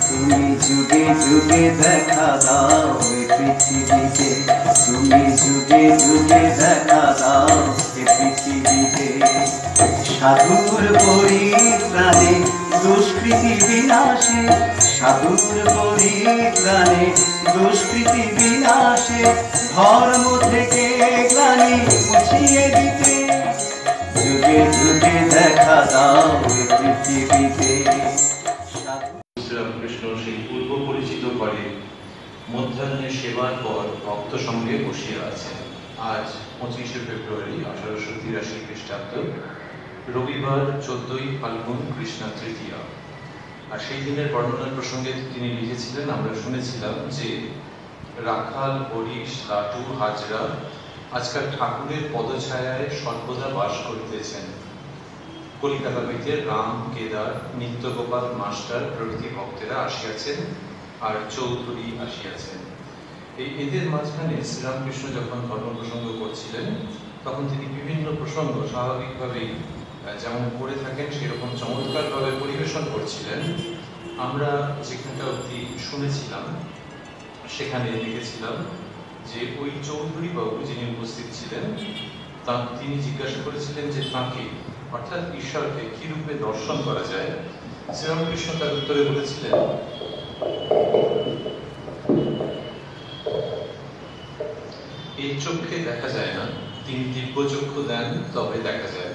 তুমি যুগে যুগে দেখা দাও এ পৃথিবীতে, তুমি যুগে যুগে দেখা দাও এ পৃথিবীতে। সাধুর পরিত্রাণে দুষ্কৃতি বিনাশে, সাধুর পরিত্রাণে দুষ্কৃতি বিনাশে, ধর্ম থেকে গ্লানি মুছিয়ে দিতে, যুগে যুগে দেখা দাও এ পৃথিবীতে। শ্রীরামকৃষ্ণ সেই পূর্ব পরিচিত করে মধ্যাহ্নে সেবার পর ভক্ত সঙ্গে বসিয়া আছেন। আজ 25শে ফেব্রুয়ারি 1883 খ্রিস্টাব্দ, রবিবার 14ই ফাল্গুন, কৃষ্ণা তৃতীয়া। আর সেই দিনের বর্ণনার প্রসঙ্গে তিনি লিখেছিলেন, আমরা শুনেছিলাম যে রাখাল, হরিশ, লাটু, হাজরা আজকাল ঠাকুরের পদছায়ায় সর্বদা বাস করিতেছেন। কলিকাতা হইতে রাম, কেদার, নিত্যগোপাল মাস্টার প্রভৃতি ভক্তেরা আসিয়াছেন, আর চৌধুরী আসিয়াছেন। এদের মাঝখানে শ্রীরামকৃষ্ণ যখন ধর্ম প্রসঙ্গ করছিলেন, তখন তিনি বিভিন্ন প্রসঙ্গ স্বাভাবিকভাবেই যেমন করে থাকেন সেরকম চমৎকারভাবে পরিবেশন করছিলেন। আমরা যেখানটা অবধি শুনেছিলাম সেখানে লিখেছিলাম যে ওই চৌধুরী বাবু যিনি উপস্থিত ছিলেন, তিনি জিজ্ঞাসা করেছিলেন যে তাঁকে অর্থাৎ ঈশ্বরকে কি রূপে দর্শন করা যায়। শ্রীরামকৃষ্ণ তার উত্তরে বলেছিলেন, এই চক্ষে দেখা যায় না, তিনি দিব্য চক্ষু দেন তবে দেখা যায়।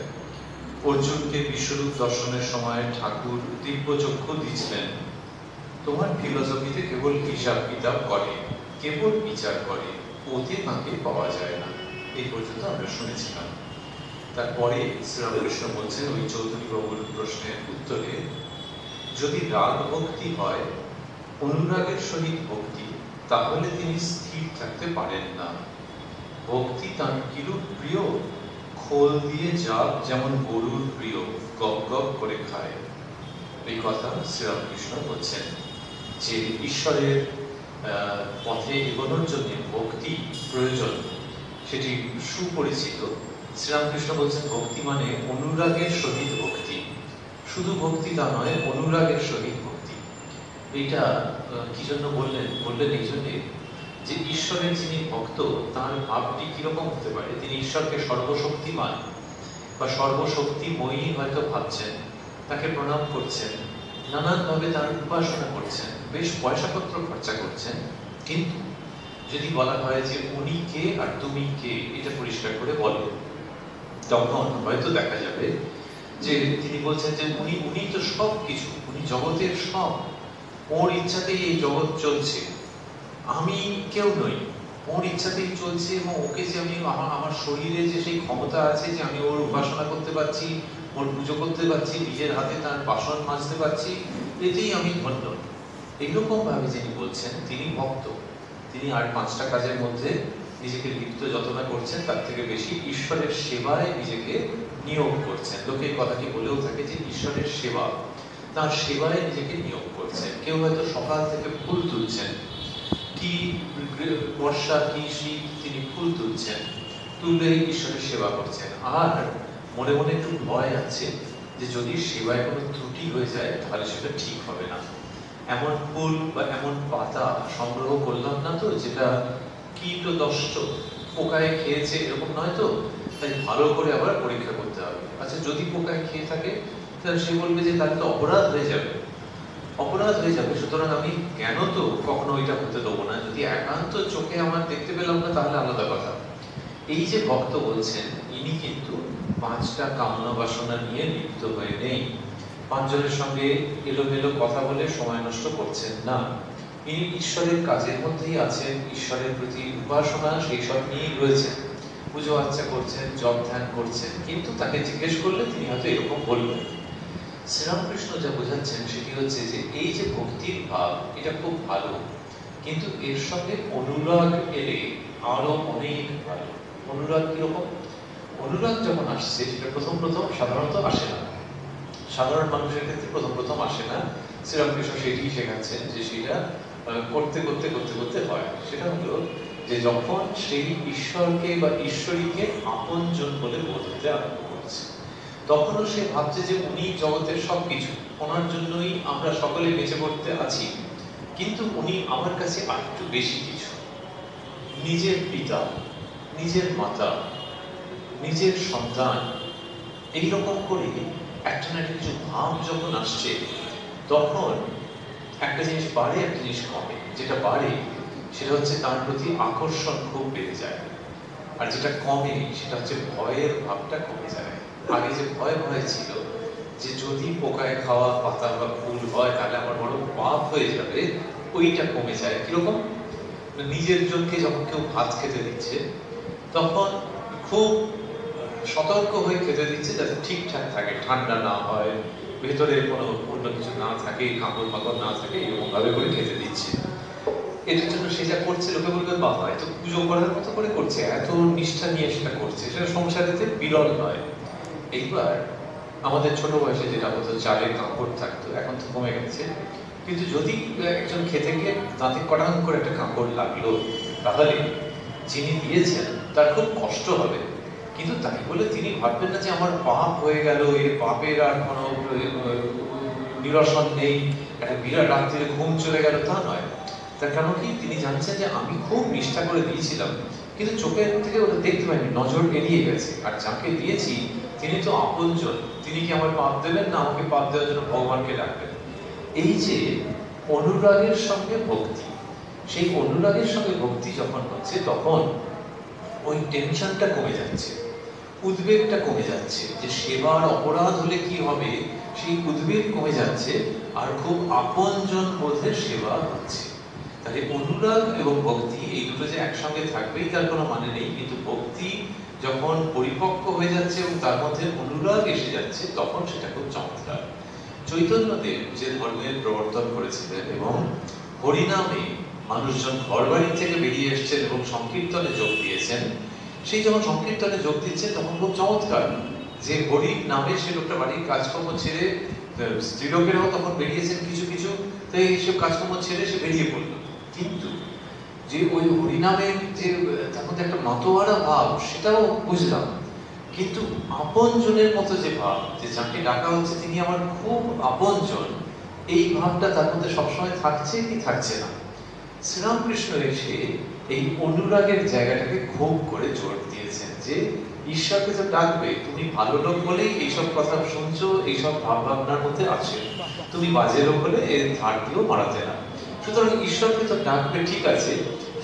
অর্জুনকে বিশ্বরূপ দর্শনের সময় ঠাকুর দিব্য চক্ষু দিচ্ছিলেন। তোমার ফিলোসফিতে কেবল হিসাব কিতাব করে, কেবল বিচার করে, ওতে তাঁকে পাওয়া যায় না। এই পর্যন্ত আমরা শুনেছিলাম। তারপরে শ্রীরামকৃষ্ণ বলছেন ওই চৌধুরী বাবুর প্রশ্নের উত্তরে, যদি রাগ ভক্তি হয়, অনুরাগের সহিত ভক্তি, তাহলে তিনি স্থির থাকতে পারেন না। ভক্তি তাঁর কিরূপ প্রিয়, খোল দিয়ে জাপ যেমন গরুর প্রিয়, গপ গপ করে খায়। এই কথা শ্রীরামকৃষ্ণ বলছেন যে ঈশ্বরের পথে এগোনোর জন্য ভক্তি প্রয়োজন, সেটি সুপরিচিত। শ্রীরামকৃষ্ণ বলছেন ভক্তি মানে অনুরাগের সহিত ভক্তি, শুধু ভক্তি তা নয়, অনুরাগের সহিত ভক্তি। এইটা কি জন্য বললেন এই জন্যে যে ঈশ্বরের যিনি ভক্ত, তার ভাবটি কিরকম হতে পারে। তিনি ঈশ্বরকে সর্বশক্তিমান বা সর্বশক্তিময়ী হয়তো ভাবছেন, তাকে প্রণাম করছেন, নানানভাবে তার উপাসনা করছেন, বেশ পয়সাপত্র খরচা করছেন, কিন্তু যদি বলা হয় যে উনি কে আর তুমি কে, এটা পরিষ্কার করে বলো, তখন হয়তো দেখা যাবে যে তিনি বলছেন যে উনি তো সব কিছু, উনি জগতের সব, ওর ইচ্ছাতেই এই জগৎ চলছে, আমি কেউ নই, ওর ইচ্ছাতেই চলছে। এবং ওকে যে আমি আমার শরীরে যে সেই ক্ষমতা আছে যে আমি ওর উপাসনা করতে পারছি, ওর পুজো করতে পারছি, নিজের হাতে তার বাসন মাজতে পারছি, এতেই আমি ধন্য। এইরকম ভাবে যিনি বলছেন তিনি ভক্ত। তিনি আর 5টা কাজের মধ্যে নিজেকে লিপ্ত যতটা করছেন, তার থেকে বেশি ঈশ্বরের সেবায় নিজেকে নিয়োগ করছেন। লোকে কথাটি বলেও থাকে যে ঈশ্বরের সেবা, তার সেবায় নিজেকে নিয়োগ করছেন। কেউ হয়তো সকাল থেকে ফুল তুলছেন, কি বর্ষা কি শীত, তিনি ফুল তুলছেন, তুলে ঈশ্বরের সেবা করছেন। আর মনে মনে একটু ভয় আছে যে যদি সেবায় কোনো ত্রুটি হয়ে যায় তাহলে সেটা ঠিক হবে না। এমন ফুল বা এমন পাতা সংগ্রহ করলাম না তো যেটা কীটদষ্ট, পোকায় খেয়েছে, এরকম নয় তো, তাই ভালো করে আবার পরীক্ষা করতে হবে। আচ্ছা, যদি পোকায় খেয়ে থাকে তাহলে সে বলবে যে তাহলে তো অপরাধ হয়ে যাবে, সুতরাং আমি কেন তো কখনো ওইটা হতে দেবো না। যদি একান্ত চোখে আমার দেখতে পেলাম না তাহলে আলাদা কথা। এই যে ভক্ত বলছেন, ইনি কিন্তু 5টা কামনা বাসনা নিয়ে লিপ্ত হয়ে নেই, 5 জনের সঙ্গে এলোমেলো কথা বলে সময় নষ্ট করছেন না। ইনি ঈশ্বরের কাজের মধ্যেই আছেন, ঈশ্বরের প্রতি উপাসনা সেই সব নিয়েই রয়েছেন, পুজো আর্চা করছেন, জপ ধ্যান করছেন। কিন্তু তাকে জিজ্ঞেস করলে তিনি হয়তো এরকম বলবেন। শ্রীরামকৃষ্ণ যা বোঝাচ্ছেন সেটি হচ্ছে যে এই যে ভক্তির ভাব, এটা খুব ভালো, কিন্তু এর সঙ্গে অনুরাগ এলে আরো অনেক ভালো। অনুরাগ কিরকম? অনুরাগ যখন আসছে সেটা প্রথম সাধারণত আসে না, সাধারণ মানুষের ক্ষেত্রে প্রথম আসে না। শ্রীরামকৃষ্ণ সেটি শেখাচ্ছেন যে সেটা করতে হয়। সেটা হলো যে যখন সেই ঈশ্বরকে বা ঈশ্বরীকে আপনজন বলে বোধ হতে আরম্ভ করছে, তখনও সে ভাবছে যে উনি জগতের সবকিছু, ওনার জন্যই আমরা সকলে বেঁচে পড়তে আছি, কিন্তু উনি আমার কাছে আরেকটু বেশি কিছু। নিজের পিতা, নিজের মাতা, নিজের সন্তান, এইরকম করে একটা না কিছু ভাব যখন আসছে, তখন একটা জিনিস বাড়ে, একটা জিনিস কমে। যেটা বাড়ে সেটা হচ্ছে তার প্রতি আকর্ষণ খুব বেড়ে যায়, আর যেটা কমে সেটা হচ্ছে ভয়ের ভাবটা কমে যায়। আগে যে ভয় ভয় ছিল যে যদি পোকায় খাওয়া পাতা বা ফুল হয় তাহলে আমার বড় পাপ হয়ে যাবে, ওইটা কমে যায়। কিরকম? নিজের জনকে যখন কেউ ভাত খেতে দিচ্ছে তখন খুব সতর্ক হয়ে খেতে দিচ্ছে যাতে ঠিকঠাক থাকে, ঠান্ডা না হয়, ভেতরে কোনো অন্য কিছু না থাকে, কাপড় মাকড় না থাকে, এরকম ভাবে করে খেতে দিচ্ছে। এটার জন্য সেটা করছে, লোকে বলবে বাবা এত পুজো করার মতো করে করছে, এত নিষ্ঠা নিয়ে সেটা করছে, সেটা সংসারেতে বিরল নয়। এইবার আমাদের ছোট বয়সে যেটা হতো চালের কাপড় থাকতো, এখন তো কমে গেছে, কিন্তু যদি একজন খেতে গিয়ে দাঁতে কটাং করে একটা কাপড় লাগলো, তাহলে যিনি দিয়েছেন তার খুব কষ্ট হবে, কিন্তু তাই বলে তিনি ভাববেন না যে আমার পাপ হয়ে গেল, এই পাপের আর কোনো নিরসন নেই, একটা বিরাট রাত্রিরে ঘুম চলে গেল, তা নয়। তার কারণ কি, তিনি জানছেন যে আমি খুব নিষ্ঠা করে দিয়েছিলাম, কিন্তু চোখের থেকে ওটা দেখতে পাইনি, নজর এড়িয়ে গেছে, আর যাকে দিয়েছি তিনি তো আপনজন, তিনি কি আমার পাপ দেবেন না আমাকে পাপ দেওয়ার জন্য ভগবানকে ডাকবেন। এই যে অনুরাগের সঙ্গে ভক্তি, সেই অনুরাগের সঙ্গে ভক্তি যখন হচ্ছে, তখন ওই টেনশনটা কমে যাচ্ছে, উদ্বেগটা কমে যাচ্ছে, যে সেবার অপরাধ হলে কি হবে সেই উদ্বেগ কমে যাচ্ছে, আর খুব আপনজন বোধের সেবা হচ্ছে। তাহলে অনুরাগ এবং ভক্তি এই দুটো যে একসঙ্গে থাকবেই তার কোনো মানে নেই, কিন্তু ভক্তি যখন পরিপক্ক হয়ে যাচ্ছে এবং তার মধ্যে অনুরাগ এসে যাচ্ছে, তখন সেটা খুব চমৎকার। চৈতন্যদেব যে ধর্মের প্রবর্তন করেছিলেন এবং হরিনামে মানুষজন ঘর বাড়ি থেকে বেরিয়ে এসছেন এবং সংকীর্তনে যোগ দিয়েছেন, সেই যখন সংকীর্তনে যোগ দিচ্ছেন তখন খুব চমৎকার যে হরির নামে সে লোকটা বাড়ির কাজকর্ম ছেড়ে, স্ত্রীলোকেরাও তখন বেরিয়েছেন কিছু কিছু, তাই এইসব কাজকর্ম ছেড়ে সে বেরিয়ে পড়ল। কিন্তু যে ওই হরিনামের যে তার মধ্যে একটা মাতোয়ারা ভাব, সেটাও বুঝলাম, কিন্তু আপনজনের মতো যে ভাব, যে যাকে ডাকা হচ্ছে তিনি আমার খুব আপনজন, এই ভাবটা তার মধ্যে সবসময় থাকছে কি থাকছে না। শ্রীরামকৃষ্ণ এসে এই অনুরাগের জায়গাটাকে খুব করে জোর দিয়েছেন যে ঈশ্বরকে তো ডাকবে, তুমি ভালো লোক বলেই এইসব কথা শুনছো, এইসব ভাব ভাবনার মধ্যে আছে, তুমি বাজে লোক হলে এর ধার দিয়েও মারাতে না। সুতরাং ঈশ্বরকে তো ডাকবে, ঠিক আছে,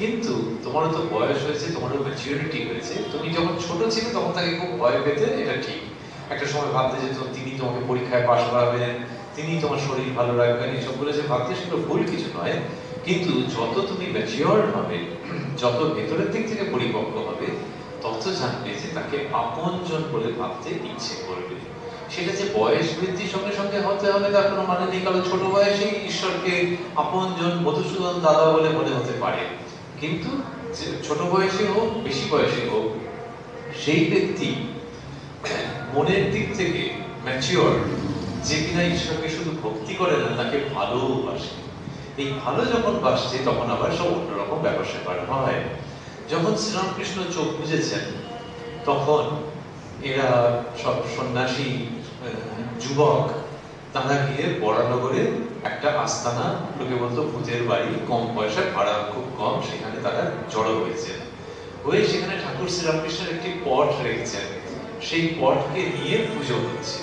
কিন্তু তোমারও তো বয়স হয়েছে, তোমারও ম্যাচুরিটি হয়েছে, তুমি যখন ছোট ছিলে তখন তাকে খুব ভয় পেতে, এটা ঠিক। একটা সময় ভাবতে যে তিনি তোমাকে পরীক্ষায় পাশ করাবেন, তিনি তোমার শরীর ভালো রাখবেন, এইসব বলে যে ভাবতে, সেগুলো ভুল কিছু নয়। কিন্তু যত তুমি ম্যাচিওর হবে, যত ভেতরের দিক থেকে পরিপক্ক হবে, তত জানবে যে তাকে আপনজন বলে ভাবতে ইচ্ছে করবে। সেটা যে বয়স বৃদ্ধির সঙ্গে সঙ্গে হতে হবে তার কোনো মানে নেই, কারণ ছোট বয়সেই ঈশ্বরকে আপনজন মধুসূদন দাদা বলে মনে হতে পারে, কিন্তু ছোট বয়সে হোক বেশি বয়সে হোক, সেই ব্যক্তি মনের দিক থেকে ম্যাচিওর, যে কিনা ঈশ্বরকে শুধু ভক্তি করে না, তাকে ভালোবাসে। এই ভালো যখন বাসছে তখন আবার সব অন্যরকম ব্যাপার স্যাপার হয়। যখন শ্রীরামকৃষ্ণ চোখ বুঝেছেন, তখন এরা সব সন্ন্যাসী যুবক তারা গিয়ে বরানগরে একটা আস্তানা, লোকে বলতো ভূতের বাড়ি, কম পয়সা ভাড়া খুব কম, সেখানে তারা জড়ো হয়েছে, হয়ে সেখানে ঠাকুর শ্রীরামকৃষ্ণের একটি পট রেখেছেন, সেই পটকে নিয়ে পুজো হচ্ছে,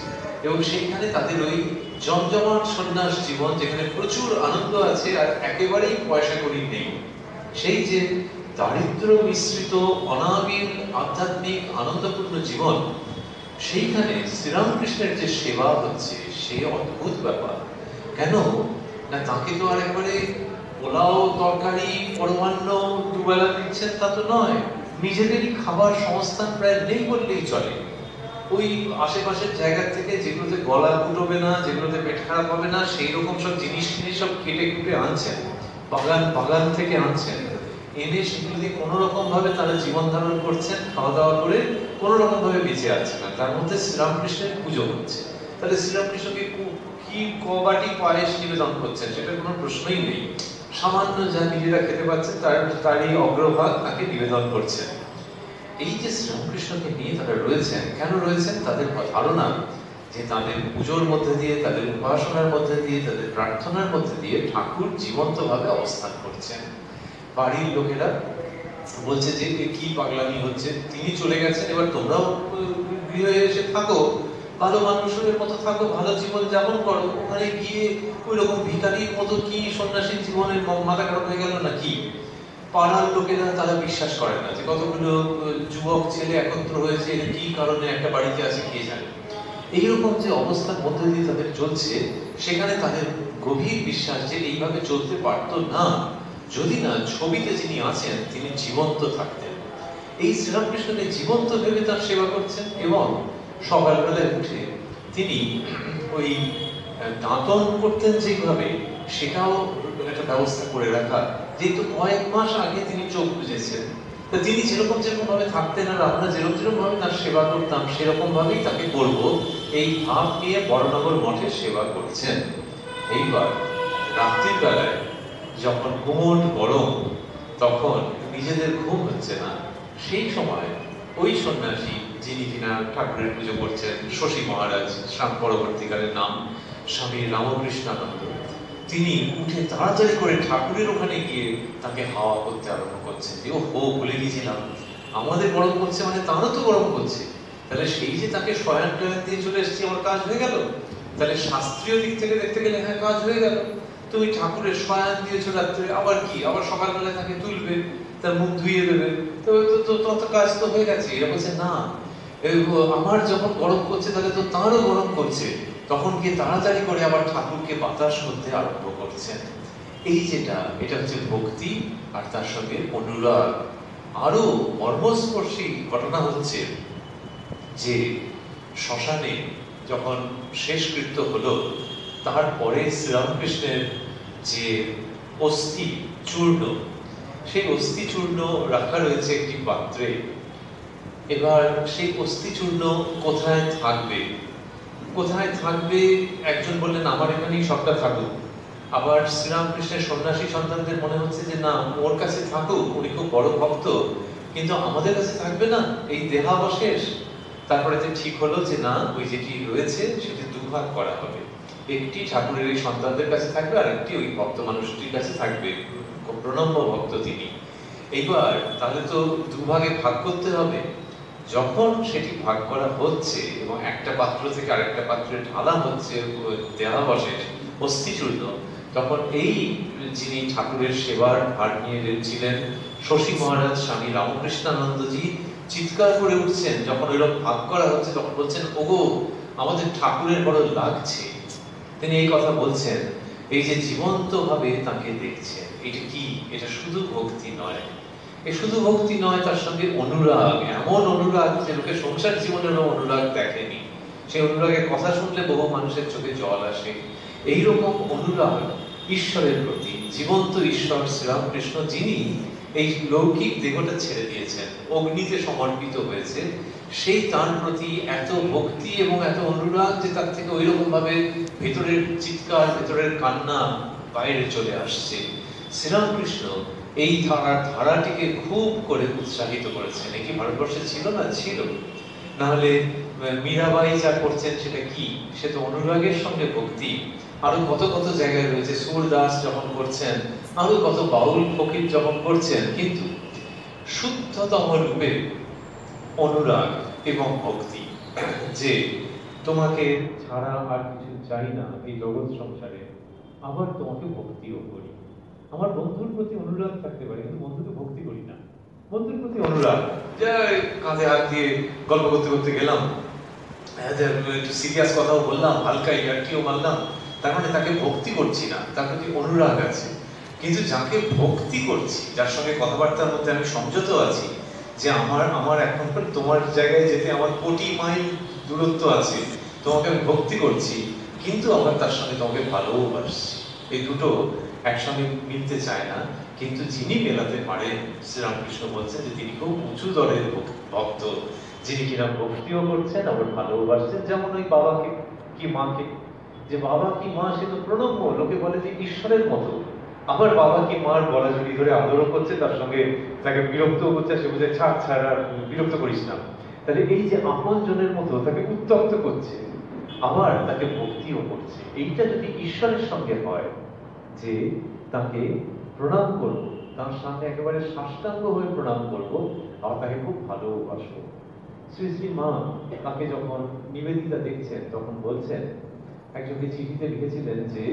এবং সেইখানে তাদের ওই জমজমাট সন্ন্যাস জীবন, যেখানে প্রচুর আনন্দ আছে আর একেবারেই পয়সা কড়ি নেই, সেই যে দারিদ্র মিশ্রিত অনাবিল আধ্যাত্মিক আনন্দপূর্ণ জীবন, সেইখানে শ্রীরামকৃষ্ণের যে সেবা হচ্ছে সে অদ্ভুত ব্যাপার। কেন না, তাকে তো আর একবারে পোলাও তরকারি পরমান্ন দুবেলা দিচ্ছেন তা তো নয়, নিজেদেরই খাবার সংস্থান প্রায় নেই বললেই চলে। ওই আশেপাশের জায়গা থেকে যেগুলোতে গলা কুটবে না, যেগুলোতে পেট খারাপ হবে না, সেই রকম সব জিনিস সব কেটে কুটে আনছেন, বাগান থেকে আনছেন, এনে সেগুলো দিয়ে কোনো রকম ভাবে তারা জীবন ধারণ করছেন, খাওয়া দাওয়া করে কোনো রকম ভাবে বেঁচে আছে না, তার মধ্যে শ্রীরামকৃষ্ণের পুজো হচ্ছে। তাহলে শ্রীরামকৃষ্ণকে কি কবাটি পায়েস নিবেদন করছেন, সেটা কোনো প্রশ্নই নেই। সামান্য যা নিজেরা খেতে পাচ্ছেন তারই অগ্রভাগ তাকে নিবেদন করছেন। এই যে শ্রীরামকৃষ্ণকে নিয়ে তারা রয়েছেন, কেন রয়েছেন? তাদের ধারণা যে তাদের পুজোর মধ্যে দিয়ে, তাদের উপাসনার মধ্যে দিয়ে, তাদের প্রার্থনার মধ্যে দিয়ে ঠাকুর জীবন্তভাবে অবস্থান করছেন। বাড়ির লোকেরা বলছে যে কি পাগলামি হচ্ছে, তিনি চলে গেছেন, এবার তোমরাও গৃহে এসে থাকো, ভালো মানুষের মতো থাকো, ভালো জীবন যাপন করো। ওখানে গিয়ে ওই রকম ভিখারির মতো কি সন্ন্যাসীর জীবনের মাথা খারাপ হয়ে গেল নাকি? পাড়ার লোকেরা তারা বিশ্বাস করে না যে কতগুলো যুবক ছেলে একত্র হয়েছে, কি কারণে একটা বাড়িতে আছে কে জানে। এইরকম যে অবস্থার মধ্যে দিয়ে তাদের চলছে, সেখানে তাদের গভীর বিশ্বাস যে এইভাবে চলতে পারতো না যদি না ছবিতে যিনি আছেন তিনি জীবন্ত থাকতেন। এই শ্রীরামকৃষ্ণকে জীবন্ত ভেবে তার সেবা করছেন। এবং সকালবেলায় উঠে তিনি ওই দাঁতন করতেন যেভাবে, সেটাও একটা ব্যবস্থা করে রাখা। যেহেতু কয়েক মাস আগে তিনি চোখ বুঝেছেন, তা তিনি যেরকম যেরকম ভাবে থাকতেন আর আমরা যেরকম ভাবে তার সেবা করতাম সেরকম ভাবেই তাকে করব, এই ভাব নিয়ে বড়নগর মঠে সেবা করছেন। এইবার রাত্রির বেলায় যখন গুমট গরম, তখন নিজেদের ঘুম হচ্ছে না, সেই সময় ওই সন্ন্যাসী যিনি কিনা ঠাকুরের পুজো করছেন, শশী মহারাজ, পরবর্তীকালের নাম স্বামী রামকৃষ্ণানন্দ, তিনি উঠে তাড়াতাড়ি করে ঠাকুরের ওখানে গিয়ে তাকে হাওয়া করতে আরম্ভ করছেন। যে ও ভুলে গেছিলাম, আমাদের গরম করছে মানে তারও তো গরম করছে, তাহলে সেই যে তাকে শয়ান টয়ান দিয়ে চলে এসেছি, আমার কাজ হয়ে গেল। তাহলে শাস্ত্রীয় দিক থেকে দেখতে গেলে হ্যাঁ কাজ হয়ে গেল। তুমি ঠাকুরের শয়ান দিয়েছো রাত্রে, আবার কি, আবার সকালবেলা তাকে তুলবে, তার মুখ ধুইয়ে দেবে, তত কাজ তো হয়ে গেছে। এরা বলছে না, আমার যখন গরম করছে তাহলে তো তারও গরম করছে, তখন গিয়ে তাড়াতাড়ি করে আবার ঠাকুরকে বাতাস করতে আরম্ভ করছেন। এই যেটা, এটা হচ্ছে ভক্তি আর তার সঙ্গে অনুরাগ। আরো মর্মস্পর্শী ঘটনা হচ্ছে যে শ্মশানে যখন শেষকৃত্য হলো, তারপরে শ্রীরামকৃষ্ণের যে অস্থি চূর্ণ, সেই অস্থি চূর্ণ রাখা রয়েছে একটি পাত্রে। এবার সেই অস্থি চূর্ণ কোথায় থাকবে, কোথায় থাকবে? একজন বললেন আমার এখানেই সবটা থাকুক। আবার শ্রীরামকৃষ্ণের সন্ন্যাসী সন্তানদের মনে হচ্ছে যে না, ওর কাছে থাকুক, উনি খুব বড় ভক্ত, কিন্তু আমাদের কাছে থাকবে না, এই দেহাবশেষ। তারপরে ঠিক হলো যে না, ওই যেটি রয়েছে সেটি দুভাগ করা হবে, একটি ঠাকুরের এই সন্তানদের কাছে থাকবে আর একটি ওই ভক্ত মানুষটির কাছে থাকবে, খুব প্রণম্য ভক্ত তিনি। এইবার তাহলে তো দুভাগে ভাগ করতে হবে। যখন সেটি ভাগ করা হচ্ছে এবং একটা পাত্র থেকে আরেকটা পাত্রে ঢালা হচ্ছে দেহাবশেষ, অস্থিচূর্ণ, তখন এই যিনি ঠাকুরের সেবার ভার নিয়ে ছিলেন শশী মহারাজ স্বামী রামকৃষ্ণানন্দজি চিৎকার করে উঠছেন। যখন ওইরকম ভাগ করা হচ্ছে তখন বলছেন, ওগো আমাদের ঠাকুরের বড় লাগছে। তিনি এই কথা বলছেন, এই যে জীবন্ত ভাবে তাকে দেখছেন, এটা কি? এটা শুধু ভক্তি নয়, এ শুধু ভক্তি নয়, তার সঙ্গে অনুরাগ, এমন অনুরাগ যে লোকে সংসার জীবনেরও অনুরাগ দেখেনি। সেই অনুরাগের কথা শুনলে বহু মানুষের চোখে জল আসে। এইরকম অনুরাগ ঈশ্বরের প্রতি, জীবন্ত ঈশ্বর শ্রীরামকৃষ্ণ যিনি এই লৌকিক দেহটা ছেড়ে দিয়েছেন, অগ্নিতে সমর্পিত হয়েছে, সেই তার প্রতি এত ভক্তি এবং এত অনুরাগ যে তার থেকে ওই রকম ভাবে ভেতরের চিৎকার, ভেতরের কান্না বাইরে চলে আসছে। শ্রীরামকৃষ্ণ এই ধারাটিকে খুব করে উৎসাহিত করেছেন। এ কি ভারতবর্ষে ছিল না? ছিল। না হলে মীরাবাই যা করছেন সেটা কি? সে তো অনুরাগের সঙ্গে ভক্তি। আরো কত কত জায়গায় রয়েছে, সুরদাস যখন করছেন, আরো কত বাউল ফকির যখন করছেন, কিন্তু শুদ্ধতম রূপে অনুরাগ এবং ভক্তি, যে তোমাকে ছাড়া আর কিছু চাই না এই জগৎ সংসারে, আবার তোমাকে ভক্তিও করি। আমার বন্ধুর প্রতি অনুরাগ থাকতে পারে, কিন্তু বন্ধুকে ভক্তি করি না। বন্ধুর প্রতি অনুরাগ, যে কাঁধে হাত দিয়ে গল্প করতে করতে গেলাম, একটু সিরিয়াস কথাও বললাম, হালকা ইয়ার্কিও মারলাম, তার মানে তাকে ভক্তি করছি না, তার প্রতি অনুরাগ আছে। কিন্তু যাকে ভক্তি করছি, যার সঙ্গে কথাবার্তার মধ্যে আমি সংযত আছি, যে আমার এখন তোমার জায়গায় যেতে আমার কোটি মাইল দূরত্ব আছে, তোমাকে আমি ভক্তি করছি, কিন্তু আমার তার সঙ্গে তোমাকে ভালোবাসছি, এই দুটো একসঙ্গে মিলতে চায় না। কিন্তু যিনি মেলাতে পারেন, শ্রীরামকৃষ্ণ বলছেন যে তিনি খুব উঁচু দরের ভক্ত, যিনি কিনা ভক্তিও করছেন আবার ভালোবাসছেন। যেমন ওই বাবাকে কি মাকে, যে বাবা কি মা সে তো প্রণম্য, লোকে বলে যে ঈশ্বরের মতো, আবার বাবাকে মার গলা জড়িয়ে ধরে আদরও করছে, তার সঙ্গে তাকে বিরক্ত করছে, সে বুঝে ছাড় ছাড় আর বিরক্ত করিস না। তাহলে এই যে আপন জনের মতো তাকে উত্তপ্ত করছে, আবার তাকে ভক্তিও করছে। এইটা যদি ঈশ্বরের সঙ্গে হয় যে তাকে প্রণাম করব, তার সামনে একেবারে সাষ্টাঙ্গ হয়ে প্রণাম করব, আর তাকে খুব ভালোবাসবো। শ্রী শ্রী মা তাকে যখন নিবেদিতা দেখছেন তখন বলছেন, একজনকে চিঠিতে লিখেছিলেন যে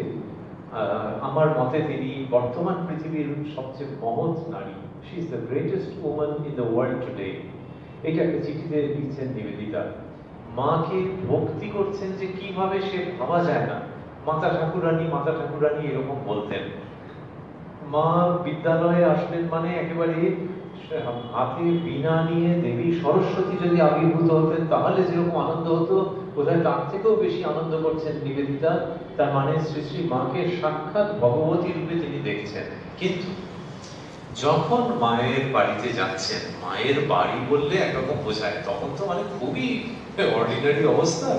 আমার মতে তিনি বর্তমান পৃথিবীর সবচেয়ে মহৎ নারী, she is the greatest woman in the world today. এটা একটা চিঠিতে লিখছেন নিবেদিতা। মাকে ভক্তি করছেন যে কিভাবে সে ভাবা যায় না। মাতা ঠাকুরানী এরকম বলতেন। মা বিদ্যালয়ে আসলেন মানে একেবারে হাতে বীণা নিয়ে দেবী সরস্বতী যদি আবির্ভূত হতেন তাহলে যেরকম আনন্দ হতো, বোধহয় তার থেকেও বেশি আনন্দ করছেন নিবেদিতা। তার মানে শ্রী শ্রী মাকে সাক্ষাৎ ভগবতী রূপে তিনি দেখছেন। কিন্তু যখন মায়ের বাড়িতে যাচ্ছেন, মায়ের বাড়ি বললে একরকম বোঝায়, তখন তো মানে খুবই অর্ডিনারি অবস্থা।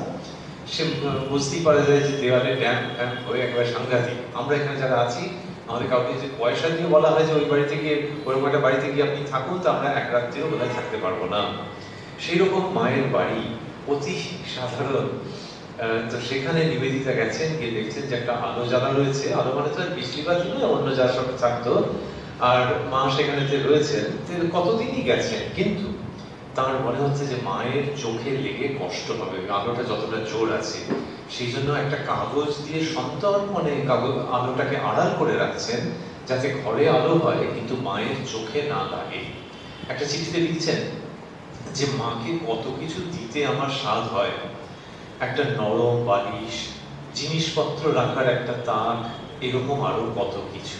সে বুঝতেই পারা যায় যে দেওয়ালে ড্যাম্প ফ্যাম্প হয়ে একেবারে সাংঘাতিক। আমরা এখানে যারা আছি, আমাদের কাউকে যদি পয়সা দিয়ে বলা হয় যে ওই বাড়িতে গিয়ে ওরকম একটা বাড়িতে গিয়ে আপনি থাকুন, তো আমরা এক রাত্রিও বোধহয় থাকতে পারবো না। সেই রকম মায়ের বাড়ি অতি সাধারণ। তো সেখানে নিবেদিতা গেছেন, গিয়ে দেখছেন যে একটা আলো জ্বালা রয়েছে। আলো মানে তো আর বৃষ্টিপাত নয়, অন্য যার সঙ্গে থাকতো। আর মা সেখানে রয়েছেন, কতদিনই গেছেন, কিন্তু তার মনে হচ্ছে যে মায়ের চোখে লেগে কষ্ট হবে, আলোটা যতটা জোর আছে। সেই জন্য একটা কাগজ দিয়ে সন্তর্পণে আলোটাকে আড়াল করে রাখছেন, যাতে ঘরে আলো হয় কিন্তু মায়ের চোখে না লাগে। একটা চিঠিতে লিখছেন যে মাকে কত কিছু দিতে আমার স্বাদ হয়, একটা নরম বালিশ, জিনিসপত্র রাখার একটা তাক, এরকম আরো কত কিছু।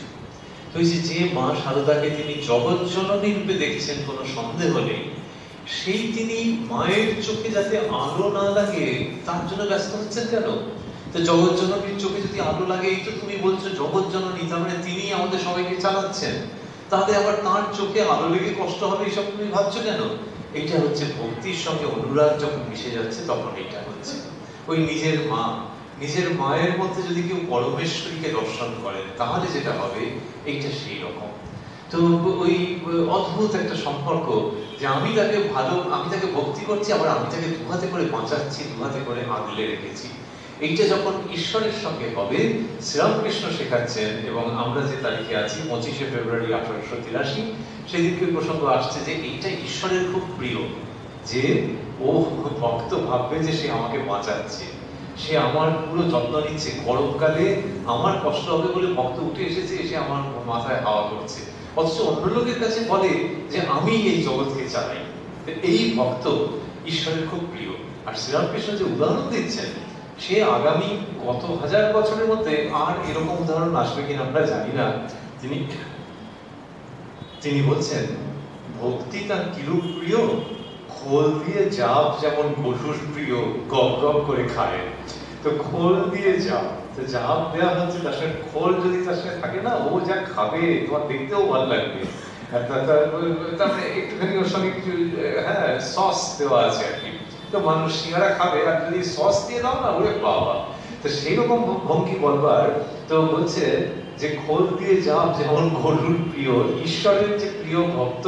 তো যে মা সারদাকে তিনি জগৎ জননী রূপে দেখছেন কোনো সন্দেহ নেই, সেই তিনি মায়ের চোখে যাতে আলো না লাগে তার জন্য ব্যস্ত হচ্ছেন কেন? তো জগৎ জননীর চোখে যদি আলো লাগে, এই তো তুমি বলছো জগৎ জননী, তার মানে তিনি আমাদের সবাইকে চালাচ্ছেন, তাহলে আবার তার চোখে আলো লেগে কষ্ট হবে, এইসব তুমি ভাবছো কেন? এটা হচ্ছে ভক্তির সঙ্গে অনুরাগ যখন মিশে যাচ্ছে, তখন এটা হচ্ছে ওই নিজের মায়ের মধ্যে যদি কেউ পরমেশ্বরীকে দর্শন করেন, তাহলে যেটা হবে এইটা সেই রকম। তো ওই অদ্ভুত একটা সম্পর্ক যে আমি তাকে ভক্তি করছি, আবার আমি তাকে দুহাতে করে বাঁচাচ্ছি, দুহাতে করে আগলে রেখেছি। এইটা যখন ঈশ্বরের সঙ্গে হবে, শ্রীরামকৃষ্ণ শেখাচ্ছেন। এবং আমরা যে তারিখে আছি 25শে ফেব্রুয়ারি 1883, সেদিনকে প্রসঙ্গ আসছে যে এইটা ঈশ্বরের খুব প্রিয়, যে ও ভক্ত ভাববে যে সে আমাকে বাঁচাচ্ছে, সে আমার পুরো যত্ন নিচ্ছে। গরমকালে আমার কষ্ট হবে বলে ভক্ত উঠে এসেছে, এসে আমার মাথায় হাওয়া করছে, অথচ অন্য লোকের কাছে বলে যে আমি এই জগৎকে চালাই। এই ভক্ত ঈশ্বরের খুব প্রিয়। আর শ্রীরামকৃষ্ণ যে উদাহরণ দিচ্ছেন, সে আগামী কত হাজার বছরের মধ্যে আর এরকম উদাহরণ আসবে কিনা আমরা জানি না। তিনি বলছেন ভক্তি তার কিরূপ প্রিয়, খোল দিয়ে জাপ যেমন পশুর প্রিয়, গপ গপ করে খায়। তো খোল দিয়ে জাপ, তো জাপ দেওয়া হচ্ছে, তার সাথে খোল যদি তার সাথে থাকে না, ও যা খাবে তোমার দেখতেও ভালো লাগবে। তারপরে একটুখানি ওর সঙ্গে কিছু সস দেওয়া আছে আর কি, তো মানুষ সিঙ্গারা খাবে, আর যদি সস দিয়ে দাও না, ওরে বাবা। তো সেই রকম ভঙ্গি বলবার, তো বলছে যে খোল দিয়ে জাপ যেমন গরুর প্রিয়, ঈশ্বরের যে প্রিয় ভক্ত,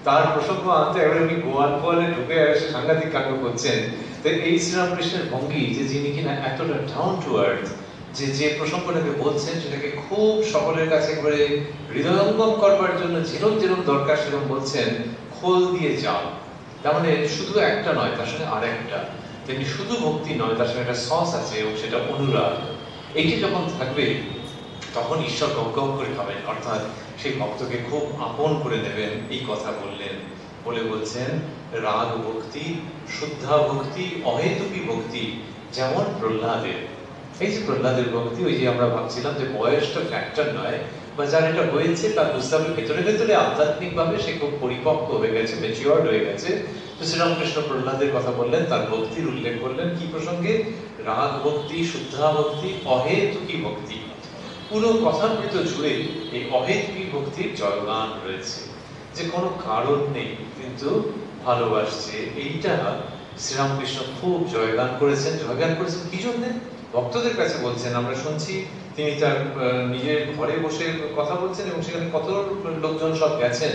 তার প্রসঙ্গ আনতে একবার উনি গোয়ালে ঢুকে এসে সাংঘাতিক কাণ্ড করছেন। তো এই শ্রীরামকৃষ্ণের ভঙ্গি, যে যিনি কিনা এতটা ডাউন টু আর্থ, যে প্রসঙ্গটাকে বলছেন সেটাকে খুব সকলের কাছে একবারে হৃদয়ঙ্গম করবার জন্য যেরকম দরকার সেরকম বলছেন, খোল দিয়ে যাও। তার মানে শুধু একটা নয়, তার সঙ্গে আরেকটা। তেমনি শুধু ভক্তি নয়, তার সঙ্গে একটা সস আছে, এবং সেটা অনুরাগ। এইটি যখন থাকবে তখন ঈশ্বর গম করে খাবেন, অর্থাৎ সেই ভক্তকে খুব আপন করে নেবেন। এই কথা বলছেন রাগ ভক্তি, শুদ্ধা ভক্তি, অহেতুকী ভক্তি, যেমন প্রহ্লাদের। এই যে প্রহ্লাদের ভক্তি, ওই যে আমরা ভাবছিলাম যে বয়সটা ফ্যাক্টর নয়, বা যার এটা হয়েছে তার বুঝতে হবে ভেতরে ভেতরে আধ্যাত্মিক ভাবে সে খুব পরিপক্ক হয়ে গেছে, ম্যাচিওর্ড হয়ে গেছে। তো শ্রীরামকৃষ্ণ প্রহ্লাদের কথা বললেন, তার ভক্তির উল্লেখ করলেন কি প্রসঙ্গে? রাগ ভক্তি, শুদ্ধা ভক্তি, অহেতুকী ভক্তি। পুরো কথামৃত জুড়ে এই অহেতুকী ভক্তির জয়গান রয়েছে, যে কোনো কারণ নেই কিন্তু ভালোবাসছে। এইটা শ্রীরামকৃষ্ণ খুব জয়গান করেছেন কি জন্যে? ভক্তদের কাছে বলছেন, আমরা শুনছি তিনি তার নিজের ঘরে বসে কথা বলছেন এবং সেখানে কত লোকজন সব গেছেন,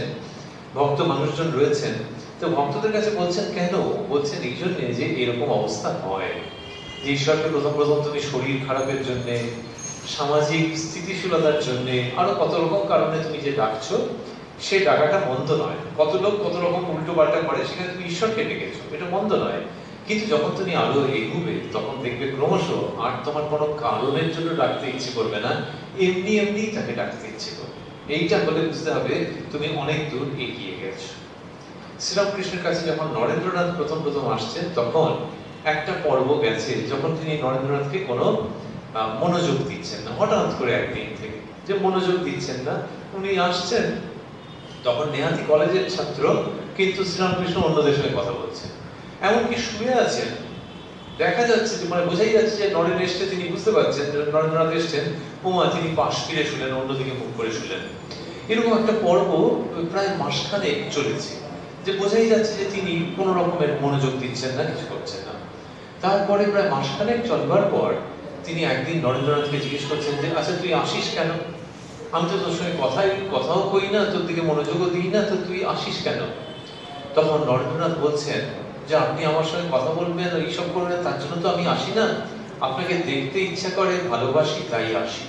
ভক্ত মানুষজন রয়েছেন। তো ভক্তদের কাছে বলছেন কেন? বলছেন এই জন্যে যে এরকম অবস্থা হয় যে ঈশ্বরকে প্রথম প্রথম তুমি শরীর খারাপের জন্যে, সামাজিক স্থিতিশীলতার জন্যে, আরো কত রকম কারণে তুমি যে ডাকছো, সে ডাকাটা মন্দ নয়। কত লোক কত রকম উল্টো পাল্টা করে, সেখানে তুমি ঈশ্বরকে ডেকেছো, এটা মন্দ নয়। কিন্তু যখন তুমি আরো এগুবে তখন দেখবে ক্রমশ আর তোমার কোনো কারণের জন্য ডাকতে ইচ্ছে করবে না, এমনি এমনি তাকে ডাকতে ইচ্ছে করবে। এইটা বলে বুঝতে হবে তুমি অনেক দূর এগিয়ে গেছো। শ্রীরামকৃষ্ণের কাছে যখন নরেন্দ্রনাথ প্রথম প্রথম আসছেন, তখন একটা পর্ব গেছে যখন তিনি নরেন্দ্রনাথকে কোনো মনোযোগ দিচ্ছেন না, হঠাৎ করে একদিন থেকে যে মনোযোগ দিচ্ছেন না, উনি আসছেন তখন নেহাতি কলেজের ছাত্র, কিন্তু শ্রীরামকৃষ্ণ অন্যদের সঙ্গে কথা বলছেন, এমনকি শুয়ে আছেন। দেখা যাচ্ছে যে মানে বোঝাই যাচ্ছে যে নরেন এসছে, তিনি বুঝতে পারছেন নরেন্দ্রনাথ এসছেন, ওমা তিনি পাশ ফিরে শুলেন, অন্যদিকে মুখ করে শুলেন। এরকম একটা পর্ব প্রায় মাসখানেক চলেছে, যে বোঝাই যাচ্ছে যে তিনি কোন রকমের মনোযোগ দিচ্ছেন না, কিছু করছেন না। তারপরে প্রায় মাসখানেক চলবার পর তিনি একদিন নরেন্দ্রনাথকে জিজ্ঞেস করছেন যে আচ্ছা তুই আসিস কেন? আমি তো তোর সঙ্গে কথাও কই না, তোর দিকে মনোযোগও দিই না, তো তুই আসিস কেন? তখন নরেন্দ্রনাথ বলছেন যে আপনি আমার সঙ্গে কথা বলবেন, এইসব করবেন, তার জন্য তো আমি আসি না, আপনাকে দেখতে ইচ্ছা করে, ভালোবাসি, তাই আসি।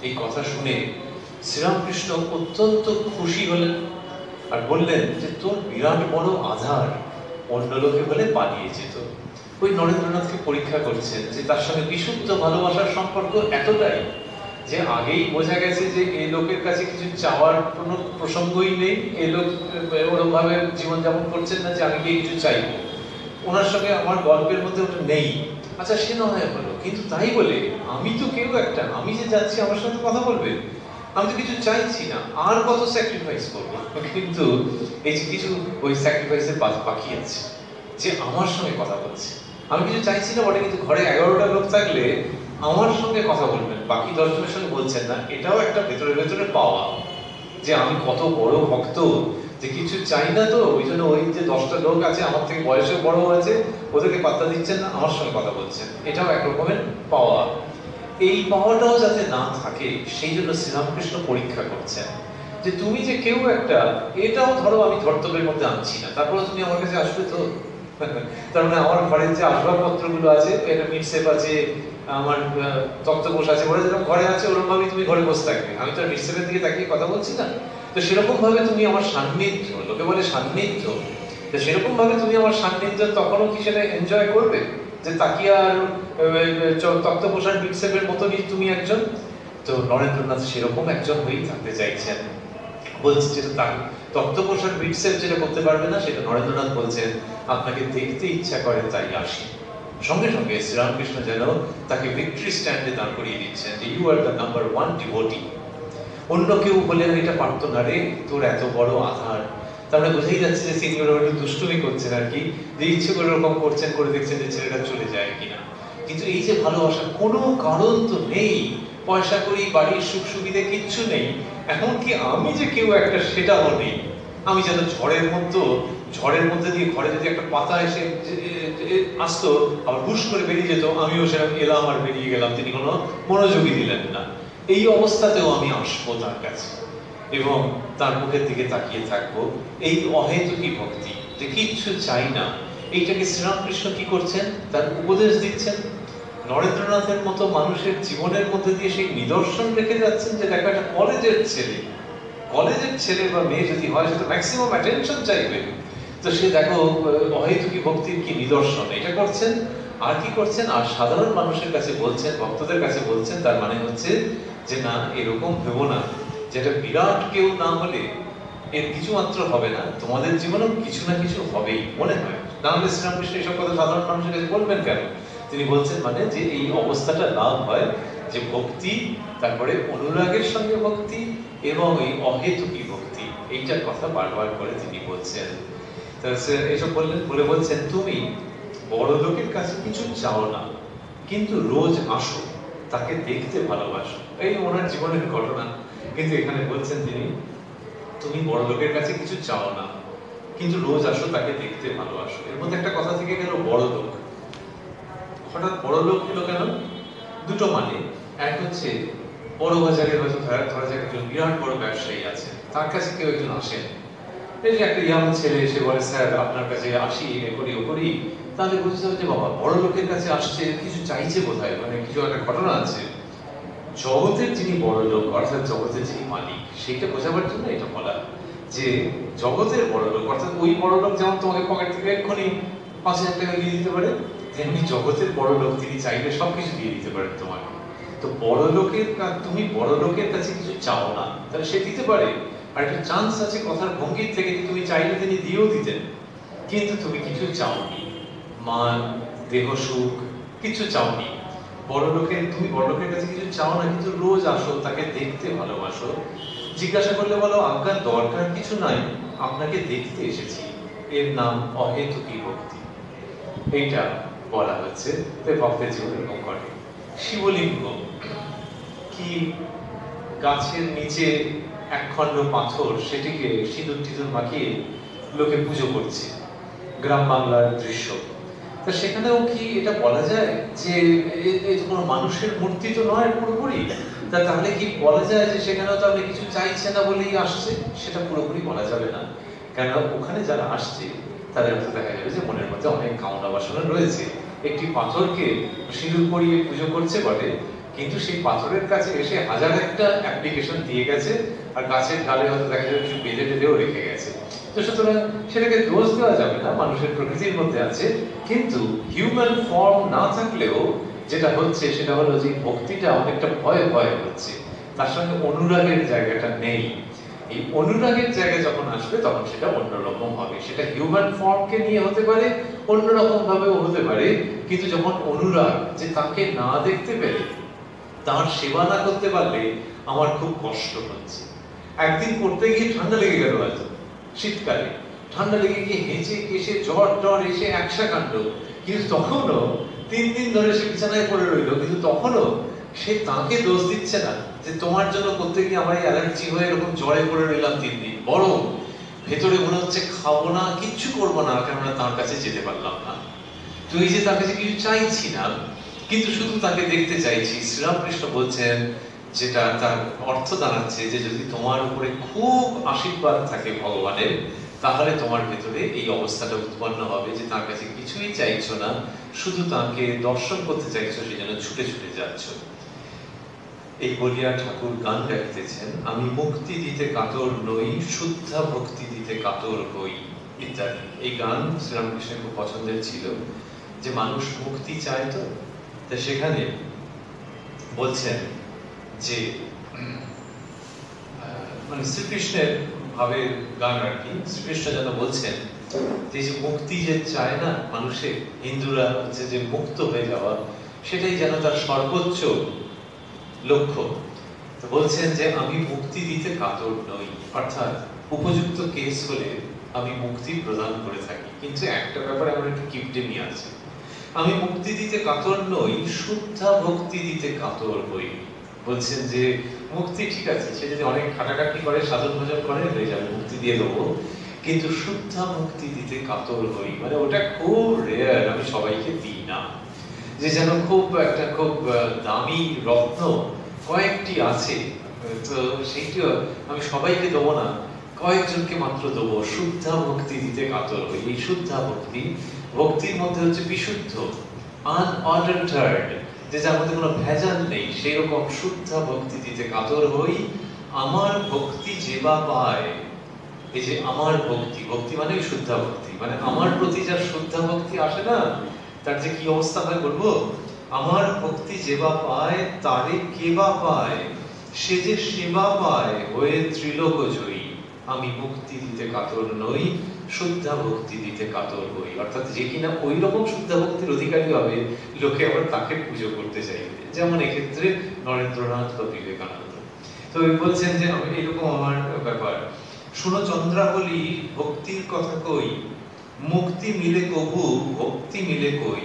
এই কথা শুনে শ্রীরামকৃষ্ণ অত্যন্ত খুশি হলেন আর বললেন যে তোর বিরাট বড় আধার, অন্য লোকে হলে পালিয়ে যেত। ওই নরেন্দ্রনাথকে পরীক্ষা করছেন যে তার সঙ্গে বিশুদ্ধ ভালোবাসার সম্পর্ক এতটাই যে আগেই বোঝা গেছে যে এই লোকের কাছে কিছু চাওয়ার কোনো প্রসঙ্গই নেই, এই লোক ওরকম ভাবে জীবনযাপন করছেন না যে আমি গিয়ে কিছু চাইবো, ওনার সঙ্গে আমার গল্পের মধ্যে ওটা নেই। আচ্ছা সে না হয় হলো, কিন্তু তাই বলে আমি তো কেউ একটা, আমি যে যাচ্ছি আমার সঙ্গে কথা বলবে, আমি তো কিছু চাইছি না, আর কত স্যাক্রিফাইস করবো। কিন্তু এই যে কিছু ওই স্যাক্রিফাইসের বাকি আছে, যে আমার সঙ্গে কথা বলছে, আমি কিছু চাইছি না বটে, কিন্তু ঘরে 11টা লোক থাকলে আমার সঙ্গে কথা বলবেন, বাকি 10 জনের সঙ্গে বলছেন না, এটাও একটা ভেতরে ভেতরে পাওয়া যে আমি কত বড় ভক্ত, যে কিছু চাই না, তো ওই জন্য ওই যে 10টা লোক আছে আমার থেকে বয়সে বড় আছে, ওদেরকে পাত্তা দিচ্ছেন না, আমার সঙ্গে কথা বলছেন, এটাও এক রকমের পাওয়া। এই পাওয়াটাও যাতে না থাকে সেই জন্য শ্রীরামকৃষ্ণ পরীক্ষা করছেন যে তুমি যে কেউ একটা, এটাও ধরো আমি ধর্তব্যের মধ্যে আনছি না, তারপরে তুমি আমার কাছে আসবে তো। তার মানে আমার ঘরের যে আসবাবপত্র গুলো আছে, এটা মিটসেপ আছে, আমার তক্তপোষ আছে, ওরা যেরকম ঘরে আছে ওরকম ভাবেই তুমি ঘরে বসে থাকবে, আমি তো মিটসেপের দিকে তাকিয়ে কথা বলছি না। তো সেরকম ভাবে তুমি আমার সান্নিধ্য, লোকে বলে সান্নিধ্য, তো সেরকম ভাবে তুমি আমার সান্নিধ্য তখনও কি সেটা এনজয় করবে, যে তাকিয়া আর তক্তপোষার মিটসেপের মতনই তুমি একজন? তো নরেন্দ্রনাথ সেরকম একজন হয়েই থাকতে চাইছেন। বলছে যেটা তার তক্তপোষার মিটসেপ যেটা করতে পারবে না, সেটা নরেন্দ্রনাথ বলছেন আপনাকে দেখতে ইচ্ছা করে তাই আসি। সঙ্গে সঙ্গে শ্রীরামকৃষ্ণ যেন তাকে ভিক্টরি স্ট্যান্ডে দাঁড় করিয়ে দিচ্ছেন যে you are the number 1 devotee. অন্য কেউ বলে এটা পারতো না রে, তোর এত বড় আধার। তারপরে বোঝাই যাচ্ছে যে সিনিয়র একটু দুষ্টুমি করছেন আর কি, যে ইচ্ছে করে এরকম করছেন, করে দেখছেন যে ছেলেটা চলে যায় কিনা। কিন্তু এই যে ভালোবাসা, কোনো কারণ তো নেই, পয়সা করি, বাড়ির সুখ সুবিধা কিচ্ছু নেই, এমনকি আমি যে কেউ একটা সেটাও নেই। আমি যেন ঝড়ের মধ্যে দিয়ে ঘরে যদি একটা পাতা এসে আসতো, আবার হুশ করে বেরিয়ে যেত, আমিও সেরকম এলাম আর বেরিয়ে গেলাম, তিনি কোনো মনোযোগী দিলেন না। এই অবস্থাতেও আমি আসবো তার কাছে এবং তার মুখের দিকে তাকিয়ে থাকবো, এই অহেতুকী ভক্তি, যে কিচ্ছু চাই না। এইটাকে শ্রীরামকৃষ্ণ কি করছেন, তার উপদেশ দিচ্ছেন। নরেন্দ্রনাথের মতো মানুষের জীবনের মধ্যে দিয়ে সেই নিদর্শন রেখে যাচ্ছেন যে দেখো একটা কলেজের ছেলে বা মেয়ে যদি হয়, সেটা ম্যাক্সিমাম অ্যাটেনশন চাইবে, তো সে দেখো অহেতুকী ভক্তির কি নিদর্শন, এটা করছেন। আর কি করছেন, আর সাধারণ মানুষের কাছে বলছেন, ভক্তদের কাছে বলছেন, তার মানে হচ্ছে যে না এরকম ভেবো না, যেটা বিরাট কেউ না হলে এর কিছু মাত্র হবে না, তোমাদের জীবনেও কিছু না কিছু হবেই মনে হয়। নাহলে শ্রীরামকৃষ্ণ এইসব কথা সাধারণ মানুষের কাছে বলবেন কেন? তিনি বলছেন মানে যে এই অবস্থাটা লাভ হয় যে ভক্তি, তারপরে অনুরাগের সঙ্গে ভক্তি এবং এই অহেতুকী ভক্তি, এইটার কথা বারবার করে তিনি বলছেন। এইসব বলে বলছেন তুমি বড় লোকের কাছে কিছু চাও না, কিন্তু রোজ আসো, তাকে দেখতে ভালোবাসো। এই ওনার জীবনের ঘটনা, কিন্তু এখানে বলছেন তিনি তুমি বড় লোকের কাছে কিছু চাও না, কিন্তু রোজ আসো, তাকে দেখতে ভালোবাসো। এর মধ্যে একটা কথা থেকে গেল বড় লোক, হঠাৎ বড় লোক হলো কেন? দুটো মানে, এক হচ্ছে বড় বাজারে হয়তো ধরা যাক একজন বিরাট বড় ব্যবসায়ী আছে, তার কাছে কেউ একজন আসেন, এই যে একটা ইয়াং ছেলে এসে বলে স্যার আপনার কাছে আসি এ করি ও করি, তাহলে বুঝতে হবে যে বাবা বড় লোকের কাছে আসছে, কিছু চাইছে কোথায়, মানে কিছু একটা ঘটনা আছে। জগতের যিনি বড় লোক অর্থাৎ জগতের যিনি মালিক, সেটা বোঝাবার জন্য এটা বলা যে জগতের বড় লোক অর্থাৎ ওই বড় লোক যেমন তোমাকে পকেট থেকে এক্ষুনি 5,000 টাকা দিয়ে দিতে পারে, তেমনি জগতের বড় লোক তিনি চাইলে সবকিছু দিয়ে দিতে পারেন তোমাকে। তো বড় লোকের তুমি বড় লোকের কাছে কিছু চাও না, তাহলে সে দিতে পারে, আর একটা চান্স আছে কথার ভঙ্গির থেকে যে তুমি চাইলে তিনি দিয়েও দিতেন, কিন্তু তুমি কিছু চাওনি, মান দেহ সুখ কিছু চাওনি। তুমি বড় লোকের কাছে কিছু চাও না, কিন্তু রোজ আসো, তাকে দেখতে ভালোবাসো, জিজ্ঞাসা করলে বলো আজ্ঞার দরকার কিছু নাই, আপনাকে দেখতে এসেছি, এর নাম অহেতুকী ভক্তি। এইটা বলা হচ্ছে ভক্তের জীবন এরকম করে। শিবলিঙ্গ কি গাছের নিচে একখণ্ড পাথর, সেটিকে সিঁদুর টিঁদুর মাখিয়ে লোকে পুজো করছে, গ্রাম বাংলার দৃশ্য। তো সেখানেও কি এটা বলা যায় যে কোনো মানুষের মূর্তি তো নয় পুরোপুরি, তাহলে কি বলা যায় যে সেখানেও তাহলে কিছু চাইছে না বলেই আসছে? সেটা পুরোপুরি বলা যাবে না, কেন ওখানে যারা আসছে তাদের হয়তো দেখা যাবে যে মনের মধ্যে অনেক কামনা বাসনা রয়েছে, একটি পাথরকে সিঁদুর পরিয়ে পুজো করছে বটে, কিন্তু সেই পাথরের কাছে এসে হাজার একটা অ্যাপ্লিকেশন দিয়ে গেছে, আর গাছের ডালে হয়তো দেখা যাবে কিছু বেঁধে টেঁধেও রেখে গেছে। তো সুতরাং সেটাকে দোষ দেওয়া যাবে না, মানুষের প্রকৃতির মধ্যে আছে, কিন্তু হিউম্যান ফর্ম না থাকলেও যেটা হচ্ছে সেটা হলো যে ভক্তিটা অনেকটা ভয়ে ভয়ে হচ্ছে, তার সঙ্গে অনুরাগের জায়গাটা নেই। এই অনুরাগের জায়গা যখন আসবে তখন সেটা অন্যরকম হবে, সেটা হিউম্যান ফর্মকে নিয়ে হতে পারে, অন্যরকম ভাবেও হতে পারে, কিন্তু যখন অনুরাগ যে তাকে না দেখতে পেলে, তার সেবা না করতে পারলে আমার খুব কষ্ট হচ্ছে। একদিন করতে গিয়ে ঠান্ডা লেগে গেল, হয়তো শীতকালে ঠান্ডা লেগে গিয়ে হেঁচে কেসে জ্বর টর এসে একসা কাণ্ড, কিন্তু তখনও 3 দিন ধরে সে বিছানায় পড়ে রইল, কিন্তু তখনও সে তাকে দোষ দিচ্ছে না যে তোমার জন্য করতে গিয়ে আমার অ্যালার্জি হয়ে এরকম জ্বরে পড়ে রইলাম 3 দিন, বরং ভেতরে মনে হচ্ছে খাবো না, কিচ্ছু করবো না, কেননা তার কাছে যেতে পারলাম না। তো এই যে তার কাছে কিছু চাইছি না, কিন্তু শুধু তাকে দেখতে চাইছি। শ্রীরামকৃষ্ণ বলছেন, যেটা তার অর্থ দাঁড়াচ্ছে যে যদি তোমার উপরে খুব আশীর্বাদ থাকে ভগবানের, তাহলে তোমার ভেতরে এই অবস্থাটা উৎপন্ন হবে যে তার কাছে কিছুই চাইছো না, শুধু তাকে দর্শন করতে চাইছো, সেজন্য ছুটে ছুটে যাচ্ছ। এই বলিয়া ঠাকুর গান গাইতেছেন, আমি মুক্তি দিতে কাতর নই, শুদ্ধা ভক্তি দিতে কাতর হই, ইত্যাদি। এই গান শ্রীরামকৃষ্ণের খুব পছন্দের ছিল, যে মানুষ মুক্তি চায়, তো সেখানে বলছেন যে মানে শ্রীকৃষ্ণের ভাবের গান আর কি। শ্রীকৃষ্ণ যেন বলছেন যে মুক্তি যে চায় না মানুষের, হিন্দুরা হচ্ছে যে মুক্ত হয়ে যাওয়া, সেটাই যেন তার সর্বোচ্চ লক্ষ্য। তো বলছেন যে আমি মুক্তি দিতে কাতর নই, অর্থাৎ উপযুক্ত কেস হলে আমি মুক্তি প্রদান করে থাকি, কিন্তু একটা ব্যাপারে আমার একটু কিপটেমি আছে, আমি মুক্তি দিতে কাতর নই, শুদ্ধা ভক্তি দিতে কাতর হই। বলছেন যে মুক্তি ঠিক আছে, সে যদি অনেক খাটাখাটি করে, সাধন ভজন করে, হয়ে যাবে, মুক্তি দিয়ে দেবো, কিন্তু শুদ্ধা মুক্তি দিতে কাতর হই, মানে ওটা খুব রেয়ার, আমি সবাইকে দিই না। যে যেন খুব একটা খুব দামি রত্ন কয়েকটি আছে, তো সেইটিও আমি সবাইকে দেবো না, কয়েকজনকে মাত্র দেবো, শুদ্ধা ভক্তি দিতে কাতর হই। এই শুদ্ধা ভক্তি, ভক্তির মধ্যে হচ্ছে বিশুদ্ধ, আনঅল্টার্ড, যে যার মধ্যে কোনো ভেজাল নেই, সেই রকম শুদ্ধা ভক্তি দিতে কাতর হই। আমার ভক্তি যে বা পায়, এই যে আমার ভক্তি, ভক্তি মানে শুদ্ধা ভক্তি, মানে আমার প্রতি যার শুদ্ধা ভক্তি আসে না, তার যে কি অবস্থা হয় বলবো, আমার ভক্তি যে বা পায়, তারে কে বা পায়, সে যে সেবা পায় হয়ে ত্রিলোক জয়ী। আমি মুক্তি দিতে কাতর নই, শুদ্ধা ভক্তি দিতে কাতর হই। অর্থাৎ যে কিনা ওই রকম শুদ্ধা ভক্তির অধিকারী হবে, লোকে আবার তাকে পুজো করতে চাইবে, যেমন এক্ষেত্রে নরেন্দ্রনাথ বা বিবেকানন্দ। তো বলছেন যে আমি এরকম আমার ব্যাপার। শুনো চন্দ্রাবলী ভক্তির কথা কই, মুক্তি মিলে কবু ভক্তি মিলে কই,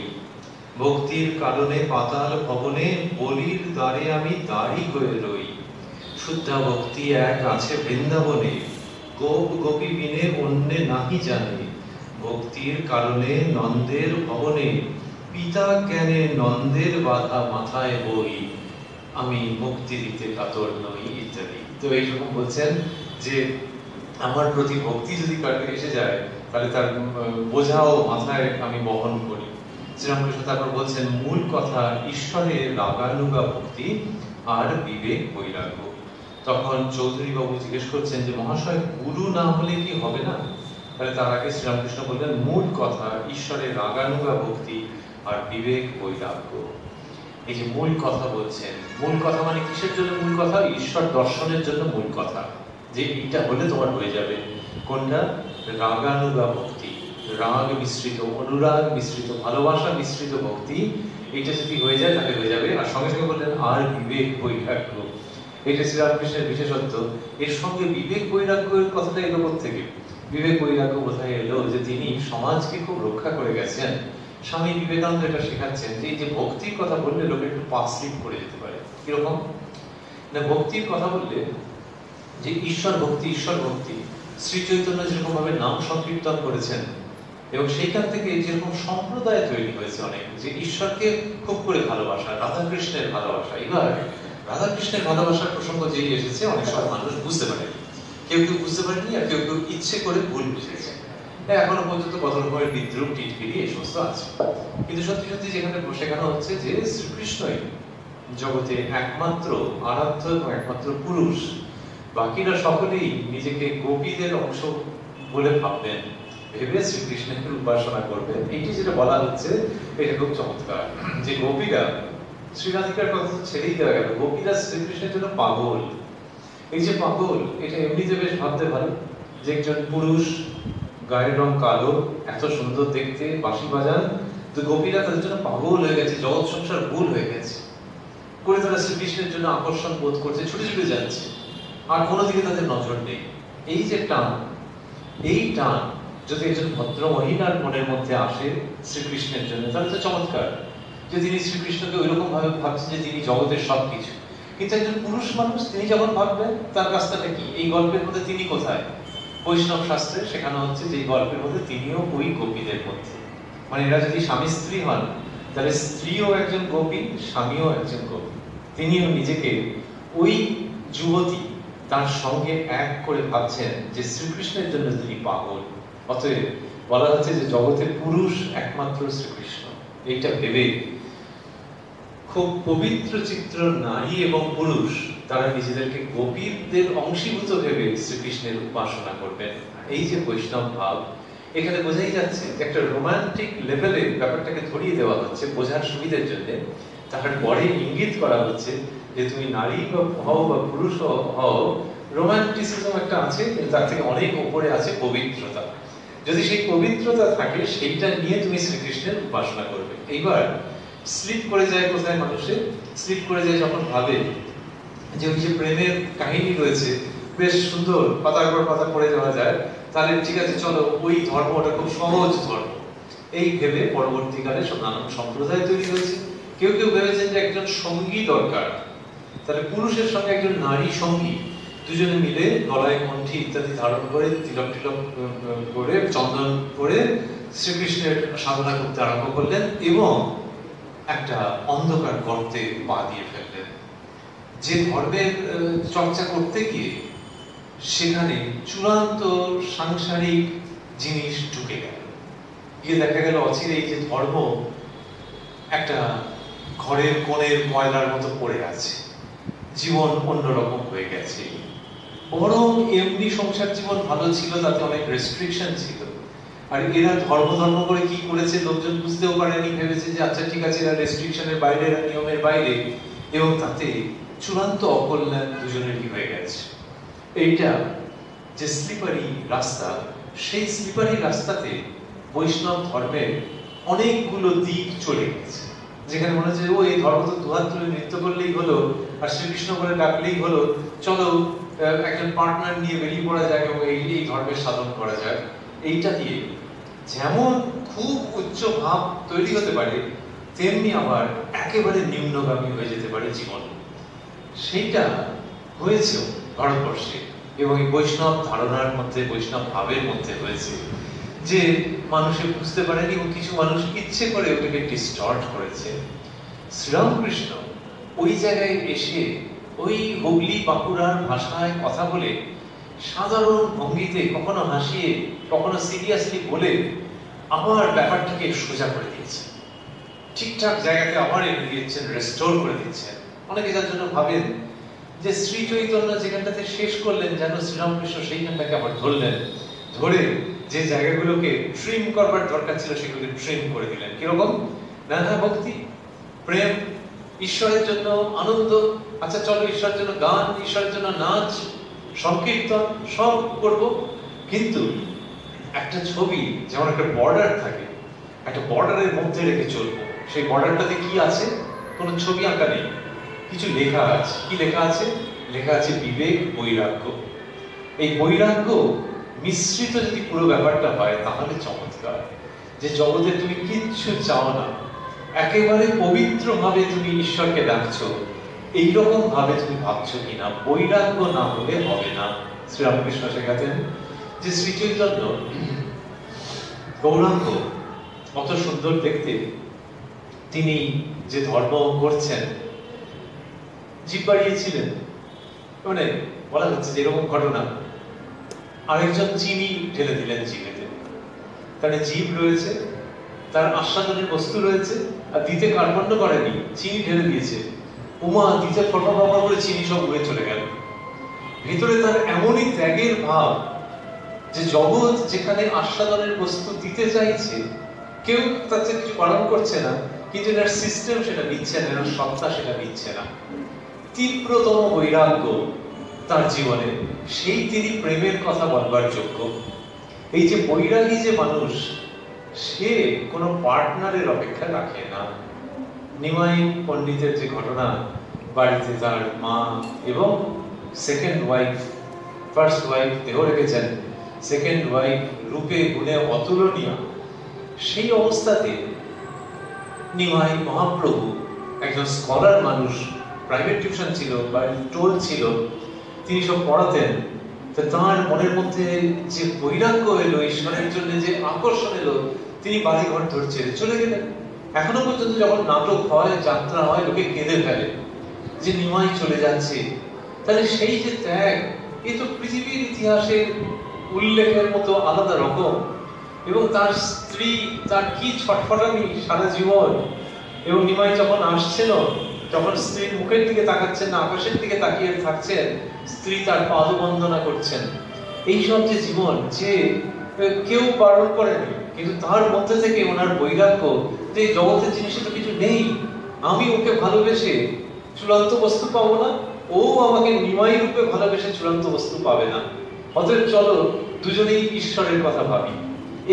ভক্তির কারণে পাতাল ভবনে বলির দ্বারে আমি দাঁড়ি হয়ে রই। শুদ্ধা ভক্তি এক আছে বৃন্দাবনে, গোপ গোপী বিনে অন্যে নাহি জানে, ভক্তির কারণে নন্দের ভবনে পিতা জ্ঞানে নন্দের বাধা মাথায় বই, আমি মুক্তি দিতে কাতর নই, ইত্যাদি। তো এইরকম বলছেন যে আমার প্রতি ভক্তি যদি কারো এসে যায় তাহলে তার বোঝাও মাথায় আমি বহন করি। শ্রীরামকৃষ্ণ তারপর বলছেন মূল কথা ঈশ্বরের রাগানুগা ভক্তি আর বিবেক বৈরাগ্য। তখন চৌধুরী বাবু জিজ্ঞেস করছেন যে মহাশয় গুরু না হলে কি হবে না? তাহলে তার আগে শ্রীরামকৃষ্ণ বললেন মূল কথা ঈশ্বরের রাগানুগা ভক্তি আর বিবেক বৈরাগ্য। এই যে মূল কথা বলছেন, মূল কথা মানে কিসের জন্য মূল কথা? ঈশ্বর দর্শনের জন্য মূল কথা, যে এটা হলে তোমার হয়ে যাবে। কোনটা? রাগানুগা ভক্তি, রাগ মিশ্রিত, অনুরাগ মিশ্রিত, ভালোবাসা মিশ্রিত ভক্তি, এটা যদি হয়ে যায় তাহলে হয়ে যাবে। আর সঙ্গে সঙ্গে বললেন আর বিবেক বৈরাগ্য, এটা শ্রীরামকৃষ্ণের বিশেষত্ব। এর সঙ্গে বিবেক বৈরাগ্যের কথাটা এলো থেকে। বিবেক বৈরাগ্য কোথায় এলো? যে তিনি সমাজকে খুব রক্ষা করে গেছেন। স্বামী বিবেকানন্দ এটা শেখাচ্ছেন যে এই যে ভক্তির কথা বললে লোকে একটু পা স্লিপ করে যেতে পারে। কিরকম না, ভক্তির কথা বললে যে ঈশ্বর ভক্তি, ঈশ্বর ভক্তি, শ্রী চৈতন্য যেরকম ভাবে নাম সংকীর্তন করেছেন এবং সেইখান থেকে যেরকম সম্প্রদায় তৈরি হয়েছে অনেক, যে ঈশ্বরকে খুব করে ভালোবাসা, রাধাকৃষ্ণের ভালোবাসা। এবার রাধাকৃষ্ণের ভালোবাসার প্রসঙ্গ যেই এসেছে অনেক সময় মানুষ বুঝতে পারেনি, কেউ কেউ বুঝতে পারেনি, আর কেউ কেউ ইচ্ছে করে ভুল বুঝেছে। এখনো পর্যন্ত কত রকমের বিদ্রুপ টিটকিরি এই সমস্ত আছে, কিন্তু সত্যি সত্যি যেখানে শেখানো হচ্ছে যে শ্রীকৃষ্ণই জগতে একমাত্র আরাধ্য এবং একমাত্র পুরুষ, বাকিরা সকলেই নিজেকে গোপীদের অংশ বলে ভাববেন, ভেবে শ্রীকৃষ্ণের উপাসনা করবেন। এইটি যেটা বলা হচ্ছে এটা খুব চমৎকার, যে গোপীরা শ্রীরাধিকার কথা ছেড়েই দেওয়া গেল, গোপীরা শ্রীকৃষ্ণের জন্য পাগল। এই যে পাগল, এটা এমনিতে বেশ ভাবতে ভালো যে একজন পুরুষ, গায়ের রং কালো, এত সুন্দর দেখতে, বাঁশি বাজান, তো গোপীরা তাদের জন্য পাগল হয়ে গেছে, জগৎ সংসার ভুল হয়ে গেছে করে তারা শ্রীকৃষ্ণের জন্য আকর্ষণ বোধ করছে, ছুটে ছুটে যাচ্ছে, আর কোনো দিকে তাদের নজর নেই। এই যে টান, এই টান যদি একজন ভদ্র মহিলার মনের মধ্যে আসে শ্রীকৃষ্ণের জন্য, তাহলে তো চমৎকার, যে তিনি শ্রীকৃষ্ণকে ওইরকম ভাবে ভাবছেন যে তিনি জগতের সবকিছু। কিন্তু একজন পুরুষ মানুষ তিনি যখন ভাববেন তার রাস্তাটা কি? এই গল্পের মধ্যে তিনি কোথায়? বৈষ্ণব শাস্ত্রে শেখানো হচ্ছে যে এই গল্পের মধ্যে তিনিও ওই গোপীদের মধ্যে, মানে এরা যদি স্বামী স্ত্রী হন তাহলে স্ত্রীও একজন গোপী, স্বামীও একজন গোপী। তিনিও নিজেকে ওই যুবতী তার সঙ্গে এক করে ভাবছেন যে শ্রীকৃষ্ণের জন্য তিনি পাগল। অতএব বলা হচ্ছে যে জগতের পুরুষ একমাত্র শ্রীকৃষ্ণ। এইটা ভেবে খুব পবিত্র চিত্র নারী এবং পুরুষ তারা নিজেদেরকে গোপীদের অংশীভূত ভেবে শ্রীকৃষ্ণের উপাসনা করবেন। এই যে বৈষ্ণব ভাব, এখানে বোঝাই যাচ্ছে যে একটা রোমান্টিক লেভেলে ব্যাপারটাকে ধরিয়ে দেওয়া হচ্ছে বোঝার সুবিধার জন্য। তারপরে ইঙ্গিত করা হচ্ছে যে তুমি নারী বা হও বা পুরুষ হও, রোমান্টিসিজম একটা আছে, কিন্তু তার থেকে অনেক উপরে আছে পবিত্রতা। যদি সেই পবিত্রতা থাকে সেইটা নিয়ে তুমি শ্রীকৃষ্ণের উপাসনা করবে। এইবার স্লিপ করে যায় কোথায় মানুষের? স্লিপ করে যায় যখন ভাবে যে ওই যে প্রেমের কাহিনী রয়েছে বেশ সুন্দর, পাতার পর পাতা পড়ে যাওয়া যায়, তাহলে ঠিক আছে চলো ওই ধর্ম, ওটা খুব সহজ ধর্ম, এই ভেবে পরবর্তীকালে নানান সম্প্রদায় তৈরি হয়েছে। কেউ কেউ ভেবেছেন যে একজন সঙ্গী দরকার, তাহলে পুরুষের সঙ্গে একজন নারী সঙ্গী, দুজনে মিলে গলায় কণ্ঠী ইত্যাদি ধারণ করে, তিলক টিলক করে, চন্দন করে শ্রীকৃষ্ণের সাধনা করতে আরম্ভ করলেন এবং একটা অন্ধকার গর্তে পা দিয়ে ফেললেন। যে ধর্মের চর্চা করতে গিয়ে সেখানে চূড়ান্ত সাংসারিক জিনিস ঢুকে গেল, গিয়ে দেখা গেল অচিরেই যে ধর্ম একটা ঘরের কোণের ময়লার মতো পড়ে আছে, জীবন অন্যরকম হয়ে গেছে। বরং এমনি সংসার জীবন ভালো ছিল, তাতে অনেক রেস্ট্রিকশন ছিল, আর এরা ধর্ম ধর্ম করে কি করেছে লোকজন বুঝতেও পারেনি, ভেবেছে যে আচ্ছা ঠিক আছে এরা রেস্ট্রিকশনের বাইরে, এরা নিয়মের বাইরে, এবং তাতে চূড়ান্ত অকল্যাণ দুজনেরই হয়ে গেছে। এইটা যে স্লিপারি রাস্তা, সেই স্লিপারি রাস্তাতে বৈষ্ণব ধর্মের অনেকগুলো দিক চলে গেছে, যেখানে মনে হচ্ছে ও এই ধর্ম তো দুহাত তুলে নৃত্য করলেই হলো, আর শ্রীকৃষ্ণ করে ডাকলেই হলো, চলো একজন পার্টনার নিয়ে বেরিয়ে পড়া যায় এবং এই ধর্মের সাধন করা যায়। এইটা দিয়ে যেমন খুব উচ্চ ভাব তৈরি হতে পারে, তেমনি আবার একেবারে নিম্নগামী হয়ে যেতে পারে জীবন। সেইটা হয়েছেও ভারতবর্ষে, এবং এই বৈষ্ণব ধারণার মধ্যে, বৈষ্ণব ভাবের মধ্যে হয়েছে। যে মানুষে বুঝতে পারেনি এবং কিছু মানুষ ইচ্ছে করে ওটাকে ডিস্টর্ট করেছে। শ্রীরামকৃষ্ণ ওই জায়গায় এসে ওই হুগলি বাঁকুড়ার ভাষায় কথা বলে সাধারণ ভঙ্গিতে কখনো হাসিয়ে কখনো সিরিয়াসলি বলে আবার ব্যাপারটাকে সোজা করে দিয়েছে, ঠিকঠাক জায়গাতে আবার এনে দিয়েছেন, রেস্টোর করে দিচ্ছেন। অনেকে যার জন্য ভাবেন যে শ্রী চৈতন্য যেখানটাতে শেষ করলেন যেন শ্রীরামকৃষ্ণ সেইখানটাকে আবার ধরলেন, ধরে যে জায়গাগুলোকে ট্রিম করবার দরকার ছিল সেগুলোকে ট্রিম করে দিলেন। কিরকম? নানা ভক্তি, প্রেম, ঈশ্বরের জন্য আনন্দ, আচ্ছা চলো ঈশ্বরের জন্য গান, ঈশ্বরের জন্য নাচ, সংকীর্তন সব করব, কিন্তু একটা ছবি যেমন একটা বর্ডার থাকে, একটা বর্ডারের মধ্যে রেখে চলবো। সেই বর্ডারটাতে কি আছে? কোনো ছবি আঁকা নেই, কিছু লেখা আছে। কি লেখা আছে? লেখা আছে বিবেক, বৈরাগ্য। এই বৈরাগ্য মিশ্রিত যদি পুরো ব্যাপারটা হয় তাহলে চমৎকার। যে জগতে তুমি কিচ্ছু চাও না, একেবারে পবিত্র ভাবে তুমি ঈশ্বরকে ডাকছো, এইরকম ভাবে তুমি ভাবছো কিনা, বৈরাগ্য না হলে হবে না। শ্রীরামকৃষ্ণ শেখাতেন যে শ্রী চৈতন্য গৌরাঙ্গ কত সুন্দর দেখতে, তিনি যে ধর্ম করছেন, জিভ বাড়িয়েছিলেন, মানে বলা হচ্ছে যে এরকম ঘটনা, আরেকজন চিনি ঢেলে দিলেন জিভেতে। তাহলে জীব রয়েছে, তার আস্বাদনের বস্তু রয়েছে, আর দিতে কার্পণ্য করেনি, চিনি ঢেলে দিয়েছে। উমা দিতে ফটফট করে চিনি সব উড়ে চলে গেল। ভিতরে তার এমনই ত্যাগের ভাব যে জগৎ যেখানে আস্বাদনের বস্তু দিতে চাইছে, কেউ তার চেয়ে কিছু পালন করছে না, কিন্তু এর সিস্টেম সেটা দিচ্ছে না, এর সত্তা সেটা দিচ্ছে না। তীব্রতম বৈরাগ্য তার জীবনে, সেই তিনি প্রেমের কথা বলবার যোগ্য। এই যে বৈরাগী যে মানুষ, সে কোনো পার্টনারের অপেক্ষা রাখে না। নিমাই পণ্ডিতের যে ঘটনা, বাড়িতে তার মা এবং সেকেন্ড ওয়াইফ, ফার্স্ট ওয়াইফ দেহ রেখেছেন, সেকেন্ড ওয়াইফ রূপে গুণে অতুলনীয়, সেই অবস্থাতে নিমাই মহাপ্রভু একজন স্কলার মানুষ, প্রাইভেট টিউশন ছিল বা টোল ছিল, তিনি সব পড়াতেন। তার মনের মধ্যে যে বৈরাগ্য এলো, ঈশ্বরের জন্য যে আকর্ষণ এলো, তিনি বাড়ি ঘর ধরছে চলে গেলেন। এখনো পর্যন্ত যখন নাটক হয়, যাত্রা হয়, লোকে কেঁদে ফেলে যে নিমাই চলে যাচ্ছে। তাহলে সেই যে ত্যাগ, এ তো পৃথিবীর ইতিহাসে উল্লেখের মতো আলাদা রকম। এবং তার স্ত্রী, তার কি ছটফটানি সারা জীবন। এবং নিমাই যখন আসছিল, যখন স্ত্রীর মুখের দিকে তাকাচ্ছেন না, আকাশের দিকে তাকিয়ে থাকছেন, স্ত্রী তার পাদবন্দনা করছেন। এইসব যে জীবন, যে কেউ বারণ করেনি, কিন্তু তার মধ্যে থেকে ওনার বৈরাগ্য যে জগতের জিনিসে তো কিছু নেই, আমি ওকে ভালোবেসে চূড়ান্ত বস্তু পাবো না, ও আমাকে নিমাই রূপে ভালোবেসে চূড়ান্ত বস্তু পাবে না, অতএব চলো দুজনেই ঈশ্বরের কথা ভাবি।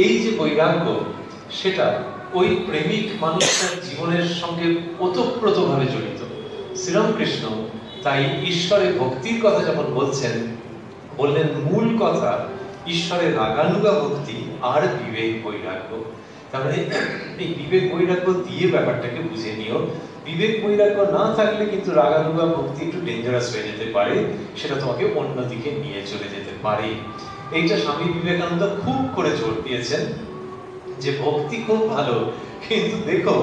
এই যে বৈরাগ্য, সেটা ওই প্রেমিক মানুষটার জীবনের সঙ্গে ওতপ্রোতভাবে জড়িত। শ্রীরামকৃষ্ণ তাই ঈশ্বরের ভক্তির কথা যখন বলছেন, বললেন মূল কথা ঈশ্বরের রাগানুগা ভক্তি আর বিবেক বৈরাগ্য। তার মানে এই বিবেক বৈরাগ্য দিয়ে ব্যাপারটাকে বুঝে নিও। বিবেক বৈরাগ্য না থাকলে কিন্তু রাগানুগা ভক্তি একটু ডেঞ্জারাস হয়ে যেতে পারে, সেটা তোমাকে অন্যদিকে নিয়ে চলে যেতে পারে। এইটা স্বামী বিবেকানন্দ খুব করে জোর দিয়েছেন যে ভক্তি খুব ভালো, কিন্তু দেখো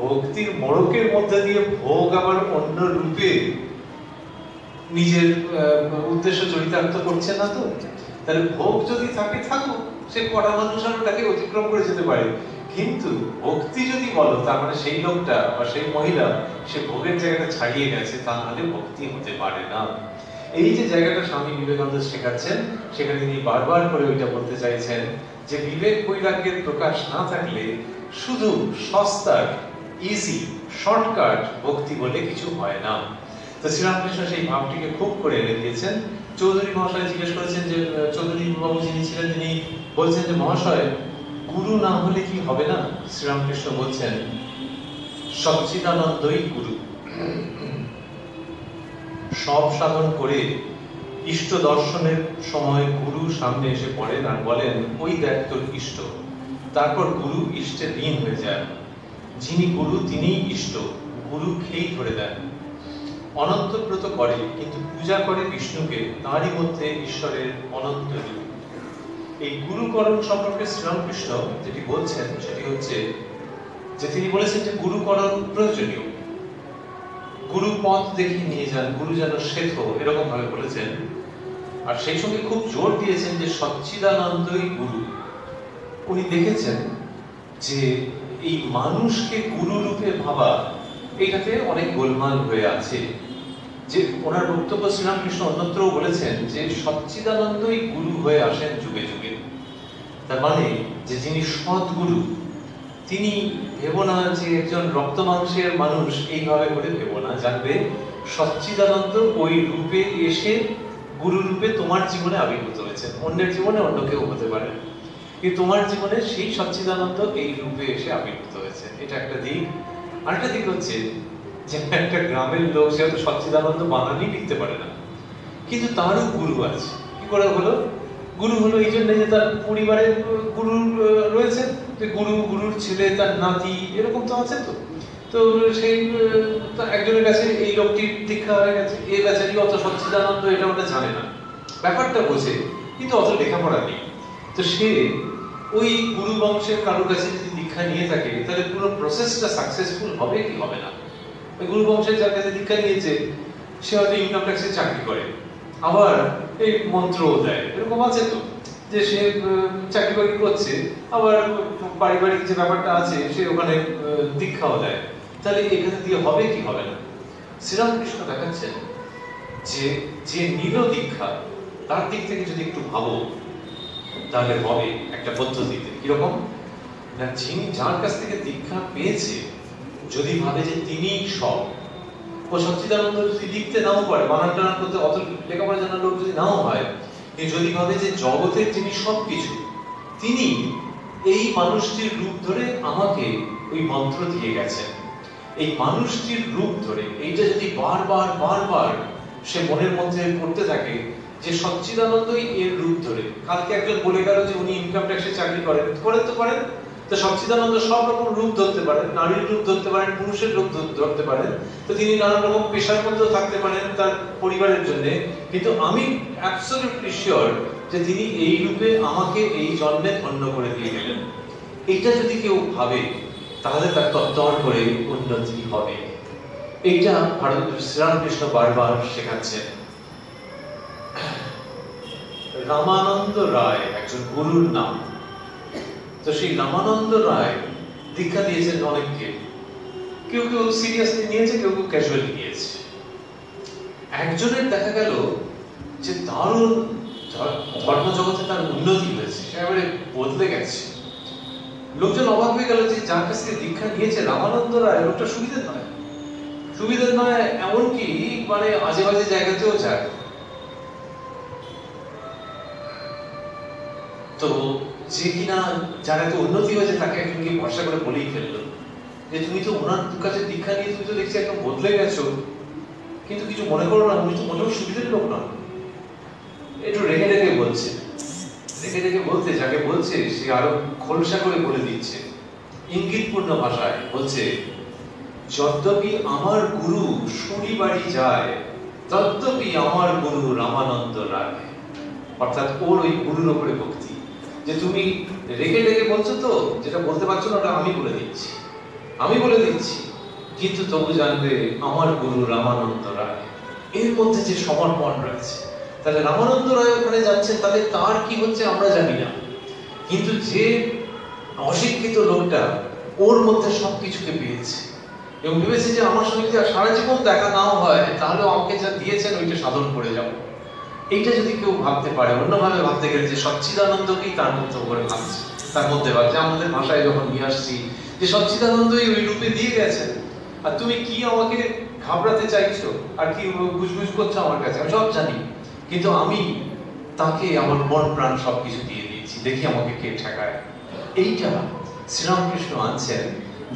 ভক্তির মোড়কের মধ্যে দিয়ে ভোগ আবার অন্য রূপে নিজের উদ্দেশ্য চরিতার্থ করছে না তো। তাহলে ভোগ যদি থাকে থাকুক, সে কটা মানুষ আর ওটাকে অতিক্রম করে যেতে পারে, কিন্তু ভক্তি যদি বলো তার মানে সেই লোকটা বা সেই মহিলা সে ভোগের জায়গাটা ছাড়িয়ে গেছে, তাহলে ভক্তি হতে পারে না। এই যে জায়গাটা স্বামী বিবেকানন্দ শেখাচ্ছেন, সেখানে তিনি বারবার করে ওইটা বলতে চাইছেন যে বিবেক বৈরাগ্যের প্রকাশ না থাকলে শুধু সস্তার ইজি শর্টকাট ভক্তি বলে কিছু হয় না। তো শ্রীরামকৃষ্ণ সেই ভাবটিকে খুব করে এনে দিয়েছেন। চৌধুরী মহাশয় জিজ্ঞেস করেছেন যে চৌধুরী বাবু যিনি ছিলেন, তিনি বলছেন যে মহাশয় গুরু না হলে কি হবে না? শ্রীরামকৃষ্ণ বলছেন সচ্চিদানন্দই গুরু। সব সাধন করে ইষ্ট দর্শনের সময় গুরু সামনে এসে পড়েন আর বলেন ওই দেখ তোর ইষ্ট। তারপর গুরু ইষ্টে লীন হয়ে যায়। যিনি গুরু তিনিই ইষ্ট, গুরু খেই ধরে দেন। অনন্ত ব্রত করে কিন্তু পূজা করে বিষ্ণুকে, তারই মধ্যে ঈশ্বরের অনন্ত রূপ। এই গুরুকরণ সম্পর্কে শ্রীরামকৃষ্ণ যেটি বলছেন সেটি হচ্ছে যে তিনি বলেছেন যে গুরুকরণ প্রয়োজনীয়, গুরু পথ দেখিয়ে নিয়ে যান, গুরু যেন শ্বেত, এরকম ভাবে বলেছেন। আর সেই সঙ্গে খুব জোর দিয়েছেন যে সচ্চিদানন্দই গুরু। উনি দেখেছেন যে এই মানুষকে গুরু রূপে ভাবা, এইটাতে অনেক গোলমাল হয়ে আছে। যে ওনার বক্তব্য শ্রীরামকৃষ্ণ অন্যত্রও বলেছেন যে সচ্চিদানন্দই গুরু হয়ে আসেন যুগে যুগে। তার মানে যে যিনি সদ্গুরু, তিনি ভেবো না যে একজন রক্ত মাংসের মানুষ, এইভাবে করে ভেবো না, জানবে সচ্চিদানন্দ ওই রূপে এসে গুরু রূপে তোমার জীবনে আবির্ভূত হয়েছে। অন্যের জীবনে অন্য কেউ হতে পারে, কিন্তু তোমার জীবনে সেই সচ্চিদানন্দ এই রূপে এসে আবির্ভূত হয়েছে। এটা একটা দিক। আরেকটা দিক হচ্ছে যে একটা গ্রামের লোক, সে হয়তো সচ্চিদানন্দ বানানই লিখতে পারে না, কিন্তু তারও গুরু আছে। কি করে হলো? গুরু হলো এই জন্য যে তার পরিবারে গুরু রয়েছে, গুরুর ছেলে, তার নাতি, এরকম তো আছে। তো সেই একজনের কাছে এই লোকটির দীক্ষা হয়ে গেছে, এই বেচারি অত সচ্চিদানন্দ এটা ওটা জানে না, ব্যাপারটা বোঝে কিন্তু অত লেখাপড়া নেই। তো সে ওই গুরু বংশের কারোর কাছে যদি দীক্ষা নিয়ে থাকে, তাহলে পুরো প্রসেসটা সাকসেসফুল হবে কি হবে না। ওই গুরু বংশের যার কাছে দীক্ষা নিয়েছে সে হয়তো ইনকাম ট্যাক্সে চাকরি করে, আবার এই মন্ত্রও দেয়, এরকম আছে তো, যে সে চাকরি বাকরি করছে, আবার পারিবারিক যে ব্যাপারটা আছে সে ওখানে দীক্ষাও দেয়। তাহলে এখানে দিয়ে হবে কি হবে না? শ্রীরামকৃষ্ণ দেখাচ্ছেন যে যে নিল দীক্ষা, তার দিক থেকে যদি একটু ভাবো তাহলে হবে একটা পদ্ধতিতে। কিরকম না, যিনি যার কাছ থেকে দীক্ষা পেয়েছে যদি ভাবে যে তিনিই সব, ও সচ্চিদানন্দ যদি লিখতে নাও পারে, বানান টানান করতে অত লেখাপড়া জানার লোক যদি নাও হয়, কিন্তু যদি ভাবে যে জগতের যিনি সবকিছু, তিনি এই মানুষটির রূপ ধরে আমাকে ওই মন্ত্র দিয়ে গেছেন, এই মানুষটির রূপ ধরে, এইটা যদি বারবার বারবার সে মনের মধ্যে পড়তে থাকে যে সচ্চিদানন্দই এর রূপ ধরে। কালকে একজন বলে গেল যে উনি ইনকাম ট্যাক্সে চাকরি করেন, তো পারেন, তো সচ্চিদানন্দ সব রকম রূপ ধরতে পারেন, নারীর রূপ ধরতে পারেন, পুরুষের রূপ ধরতে পারেন, তো তিনি নানান রকম পেশার মধ্যেও থাকতে পারেন তার পরিবারের জন্য। কিন্তু আমি অ্যাবসলিউটলি শিওর যে তিনি এই রূপে আমাকে এই জন্মে ধন্য করে দিয়ে গেলেন। এইটা যদি কেউ ভাবে তাহলে তার তত্ত্বর করে উন্নতি হবে। এইটা শ্রীরামকৃষ্ণ বারবার শেখাচ্ছেন। রামানন্দ রায় একজন গুরুর নাম। তো সেই রামানন্দ রায় দীক্ষা দিয়েছেন অনেককে, কেউ কেউ সিরিয়াসলি নিয়েছে, কেউ কেউ ক্যাজুয়ালি নিয়েছে। একজনের দেখা গেল যে দারুণ ধর্ম জগতে তার উন্নতি হয়েছে, সে একেবারে বদলে গেছে। লোকজন অবাক হয়ে গেল যে যার কাছ থেকে দীক্ষা নিয়েছে রামানন্দ রায়, লোকটা সুবিধের নয়, এমনকি মানে আজে বাজে জায়গাতেও যায়। তো যে কিনা যার এত উন্নতি হয়েছে তাকে একজনকে ভরসা করে বলেই ফেললো যে তুমি তো ওনার কাছে দীক্ষা নিয়ে তুমি তো দেখছি একদম বদলে গেছো, কিন্তু কিছু মনে করো না, উনি তো মোটেও সুবিধের লোক নন। একটু রেখে রেখে বলছে, রেখে রেখে বলতে যাকে বলছে সে আরো খোলসা করে বলে দিচ্ছে, ইঙ্গিতপূর্ণ ভাষায় বলছে, যদ্যপি আমার গুরু শনিবাড়ি যায়, তদ্যপি আমার গুরু রামানন্দ রায়। অর্থাৎ ওর ওই গুরুর উপরে ভক্তি, যে তুমি রেখে রেখে বলছো তো, যেটা বলতে পারছো না ওটা আমি বলে দিচ্ছি, কিন্তু তবু জানবে আমার গুরু রামানন্দ রায়। এর মধ্যে যে সমর্পণ রয়েছে, তাহলে রামানন্দ রায় ওখানে যাচ্ছেন, তাহলে তার কি হচ্ছে আমরা জানি না, কিন্তু যে অশিক্ষিত লোকটা ওর মধ্যে সবকিছুকে পেয়েছে এবং ভেবেছে যে আমার সঙ্গে যদি সারা জীবন দেখা নাও হয় তাহলে আমাকে যা দিয়েছেন ওইটা সাধন করে যাব। এইটা যদি কেউ ভাবতে পারে, অন্যভাবে ভাবতে গেলে যে সচ্চিদানন্দকেই তার মধ্যে করে ভাবছে, তার মধ্যে ভাবছে, আমাদের ভাষায় যখন নিয়ে আসছি যে সচ্চিদানন্দই ওই রূপে দিয়ে গেছেন, আর তুমি কি আমাকে ঘাবড়াতে চাইছো আর কি গুজগুজ করছো আমার কাছে, আমি সব জানি, কিন্তু আমি তাকে আমার মন প্রাণ সবকিছু দিয়ে দিয়েছি, দেখি আমাকে কে ঠেকায়। এইটা শ্রীরামকৃষ্ণ আনছেন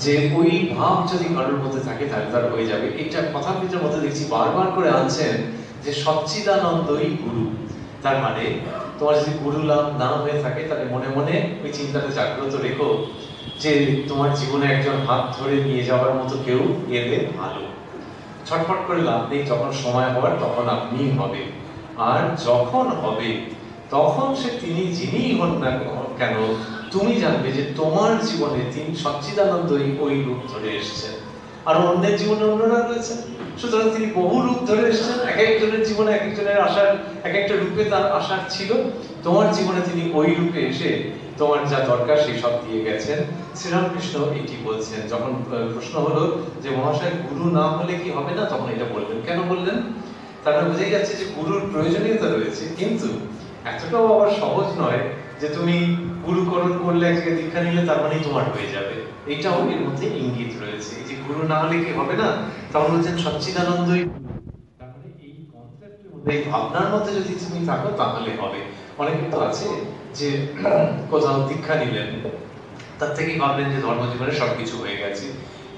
যে ওই ভাব যদি কারোর মধ্যে থাকে তাহলে তার হয়ে যাবে। এইটা কথার ভিতরের মধ্যে দেখছি বারবার করে আনছেন যে সচ্চিদানন্দই গুরু। তার মানে তোমার যদি গুরু লাভ না হয়ে থাকে তাহলে মনে মনে ওই চিন্তাটা জাগ্রত রেখো যে তোমার জীবনে একজন হাত ধরে নিয়ে যাওয়ার মতো কেউ এলে ভালো। ছটফট করে লাভ নেই, যখন সময় হওয়ার তখন আপনিই হবে। আর যখন হবে তখন সে তিনি যিনিই হন না কেন, তুমি জানবে যে তোমার জীবনে তিনি সচ্চিদানন্দই ওই রূপ ধরে এসেছেন। আর অন্যের জীবনে অন্যরা রয়েছেন, সুতরাং তিনি বহু রূপ ধরে এসেছেন। এক একজনের জীবনে এক একজনের আশার এক একটা রূপে তার আশার ছিল। তোমার জীবনে তিনি ওই রূপে এসে তোমার যা দরকার সেই সব দিয়ে গেছেন। শ্রীরামকৃষ্ণ এটি বলছেন। যখন প্রশ্ন হলো যে মহাশয় গুরু না হলে কি হবে না, তখন এটা বললেন। কেন বললেন? তারা বোঝাই যাচ্ছে যে গুরুর প্রয়োজনীয়তা রয়েছে, কিন্তু এতটাও আবার সহজ নয় যে তুমি গুরুকরণ করলে, একজনকে দীক্ষা নিলে তার মানেই তোমার হয়ে যাবে। এইটাও এর মধ্যে ইঙ্গিত রয়েছে যে গুরু না হলে কি হবে না। তখন বলছেন সচ্চিদানন্দই। তাহলে এই কনসেপ্টের মধ্যে, এই ভাবনার মধ্যে যদি তুমি থাকো তাহলে হবে। অনেকে তো আছে যে কোথাও দীক্ষা নিলেন, তার থেকেই ভাবলেন যে ধর্মজীবনে সবকিছু হয়ে গেছে।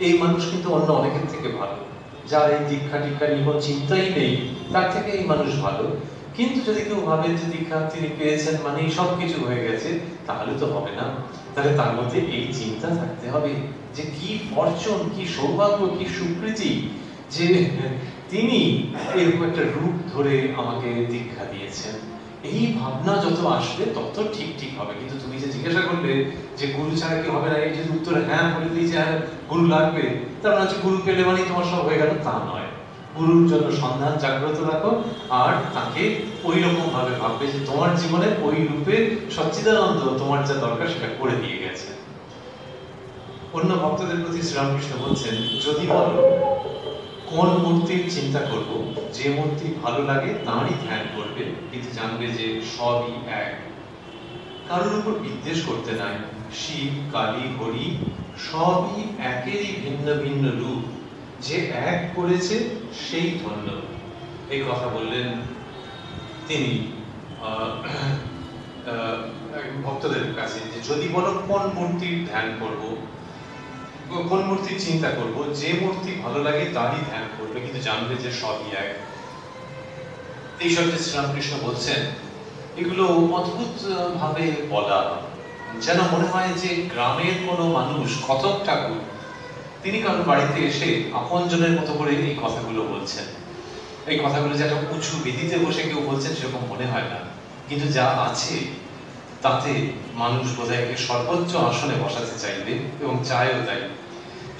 এই মানুষ কিন্তু অন্য অনেকের থেকে ভালো। যার এই দীক্ষা টিক্ষা নিয়ে কোনো চিন্তাই নেই, তার থেকে এই মানুষ ভালো। কিন্তু যদি কেউ ভাবেন যে দীক্ষা তিনি পেয়েছেন মানেই সবকিছু হয়ে গেছে, তাহলে তো হবে না। তাহলে তার মধ্যে এই চিন্তা থাকতে হবে যে কি ফরচুন, কি সৌভাগ্য, কি সুকৃতি যে তিনি এরকম একটা রূপ ধরে আমাকে দীক্ষা দিয়েছেন। এই ভাবনা যত আসবে তত ঠিক ঠিক হবে। কিন্তু তুমি যে জিজ্ঞাসা করলে যে গুরু ছাড়া কি হবে না, এই যদি উত্তরে হ্যাঁ বলে দিই যে হ্যাঁ গুরু লাগবে, তার মানে হচ্ছে গুরু পেলে মানেই তোমার সব হয়ে গেল, তা নয়। গুরুর জন্য সন্ধান জাগ্রত রাখো, আর তাকে ওই রকম ভাবে ভাববে যে তোমার জীবনে ওই রূপে সচ্চিদানন্দ তোমার যা দরকার সেটা করে দিয়ে গেছে। অন্য ভক্তদের প্রতি শ্রীরামকৃষ্ণ বলছেন, যদি বলো কোন মূর্তির চিন্তা করব, যে মূর্তি ভালো লাগে তারই ধ্যান করবে, কিন্তু জানবে যে সবই এক। কারোর উপর বিদ্বেষ করতে নাই। শিব, কালী, হরি সবই একেরই ভিন্ন ভিন্ন রূপ। যে এক করেছে সেই ধন্য। এই কথা বললেন তিনি ভক্তদের কাছে, যে যদি বলো কোন মূর্তির ধ্যান করব, কোন মূর্তির চিন্তা করব, যে মূর্তি ভালো লাগে তারই ধ্যান করবে, কিন্তু জানবে যে সবই এক। এইসব যে শ্রীরামকৃষ্ণ বলছেন, এগুলো অদ্ভুত ভাবে বলা, যেন মনে হয় যে গ্রামের কোনো মানুষ, কতক ঠাকুর, তিনি কারোর বাড়িতে এসে আপনজনের মতো করে এই কথাগুলো বলছেন। এই কথাগুলো যে একটা উঁচু বেদিতে বসে কেউ বলছেন সেরকম মনে হয় না, কিন্তু যা আছে তাতে মানুষ বোধহয় সর্বোচ্চ আসনে বসাতে চাইবে এবং চায়ও তাই।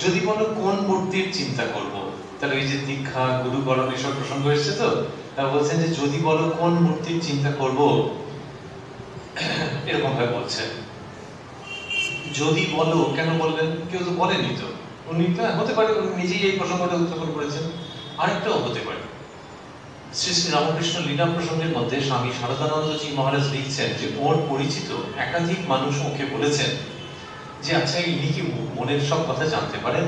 যদি বলো কোন মূর্তির চিন্তা করব, তাহলে এই যে দীক্ষা, গুরুকরণ এসব প্রসঙ্গ এসছে, তো তারা বলছেন যে যদি বলো কোন মূর্তির চিন্তা করব, এরকম ভাবে বলছেন। যদি বলো কেন বললেন? কেউ তো বলেনি তো, উনি তো হতে পারে উনি নিজেই এই প্রসঙ্গটা উত্থাপন করেছেন। আরেকটাও হতে পারে, শ্রী শ্রী রামকৃষ্ণ লীলা প্রসঙ্গের মধ্যে স্বামী শারদানন্দজি মহারাজ লিখছেন যে ওর পরিচিত একাধিক মানুষ ওকে বলেছেন যে আচ্ছা ইনি কি মনের সব কথা জানতে পারেন?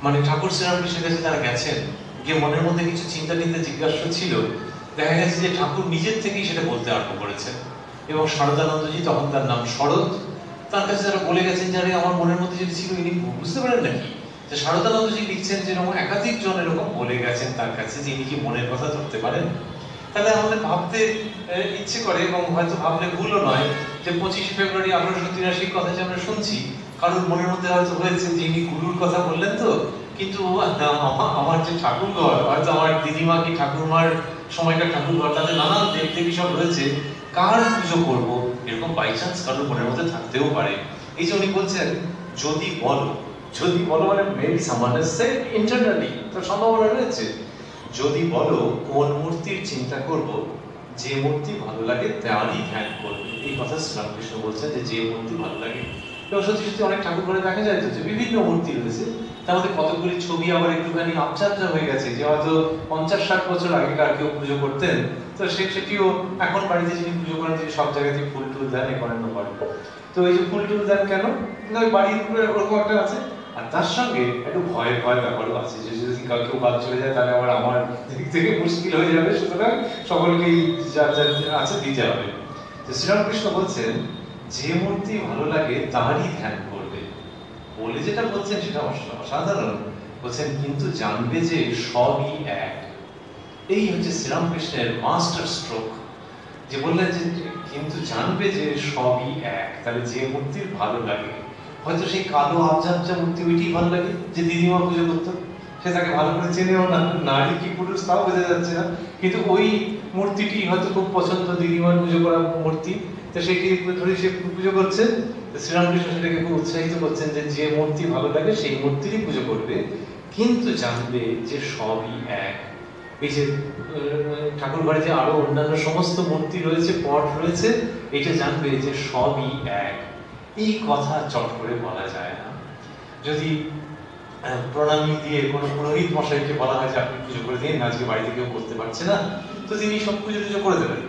মানে ঠাকুর শ্রীরামকৃষ্ণের কাছে তারা গেছেন, গিয়ে মনের মধ্যে কিছু চিন্তা টিন্তা জিজ্ঞাসা ছিল, দেখা গেছে যে ঠাকুর নিজের থেকেই সেটা বলতে আরম্ভ করেছেন। এবং শারদানন্দজি, তখন তার নাম শরৎ, তার কাছে যারা বলে গেছেন যে আমার মনের মধ্যে যেটা ছিল ইনি বুঝতে পারেন নাকি? যে শারদানন্দজি লিখছেন যে এরকম একাধিক জন এরকম বলে গেছেন তার কাছে যে ইনি কি মনের কথা ধরতে পারেন। তাহলে আমাদের ভাবতে ইচ্ছে করে, এবং হয়তো ভাবলে ভুলও নয়, যে 25 ফেব্রুয়ারি 1883 কথা যে আমরা শুনছি, কারোর মনের মধ্যে হয়তো হয়েছে যে ইনি গুরুর কথা বললেন, তো কিন্তু আমার যে ঠাকুরঘর, হয়তো আমার দিদিমা কি ঠাকুরমার সময়কার ঠাকুরঘর, তাদের নানান দেবদেবী সব রয়েছে, কার পুজো করবো, এরকম বাই চান্স কারোর মনের মধ্যে থাকতেও পারে। এই যে উনি বলছেন যদি বলো, যদি বলো মানে maybe someone has said internally, তো সম্ভাবনা রয়েছে। যদি বলো কোন মূর্তির চিন্তা করব, যে মূর্তি ভালো লাগে তারই ধ্যান করবে। এই কথা শ্রীরামকৃষ্ণ বলছেন যে যে মূর্তি ভালো লাগে। এবং সত্যি সত্যি অনেক ঠাকুর ঘরে দেখা যায় তো যে বিভিন্ন মূর্তি রয়েছে, তার মধ্যে কতগুলি ছবি আবার একটুখানি আবছা হয়ে গেছে, যে হয়তো 50-60 বছর আগেকার কেউ পুজো করতেন, তো সেটিও এখন বাড়িতে যিনি পুজো করেন তিনি সব জায়গাতে ফুল টুল দেন, এ করেন না করেন। তো এই যে ফুল টুল দেন কেন, ওই বাড়ির ওরকম একটা আছে। আর তার সঙ্গে একটু ভয় ব্যাপারও আছে, যে যদি কেউ বাদ চলে যায় তাহলে আবার আমার দিক থেকে মুশকিল হয়ে যাবে, সুতরাং সকলকেই যা যা আছে দিতে হবে। তো শ্রীরামকৃষ্ণ বলছেন যে মূর্তি ভালো লাগে তারই ধ্যান করবে। বলে যেটা বলছেন সেটা অসাধারণ, বলছেন কিন্তু জানবে যে সবই এক। এই হচ্ছে শ্রীরামকৃষ্ণের মাস্টার স্ট্রোক, যে বললেন যে কিন্তু জানবে যে সবই এক। তাহলে যে মূর্তির ভালো লাগে, হয়তো সেই কালো আবজা মূর্তি ওইটাই ভালো লাগে যে দিদিমা পুজো করতো, সে তাকে ভালো করে চেনেও না, নারী কি পুরুষ তাও বোঝা যাচ্ছে না, কিন্তু ওই মূর্তিটি হয়তো খুব পছন্দ, দিদিমার পুজো করা মূর্তি, তো সেটি ধরে সে পুজো করছেন। শ্রীরামকৃষ্ণ সেটাকে খুব উৎসাহিত করছেন যে যে মূর্তি ভালো লাগে সেই মূর্তিরই পুজো করবে, কিন্তু জানবে যে সবই এক। এই যে ঠাকুর ঘরে যে আরো অন্যান্য সমস্ত মূর্তি রয়েছে, পট রয়েছে, এটা জানবে যে সবই এক। এই কথা চট করে বলা যায় না। যদি প্রণামী দিয়ে কোনো পুরোহিত মশাইকে বলা হয় যে আপনি পুজো করে দিন, আজকে বাড়িতে কেউ করতে পারছে না, তো তিনি সব পুজো টুজো করে দেবেন।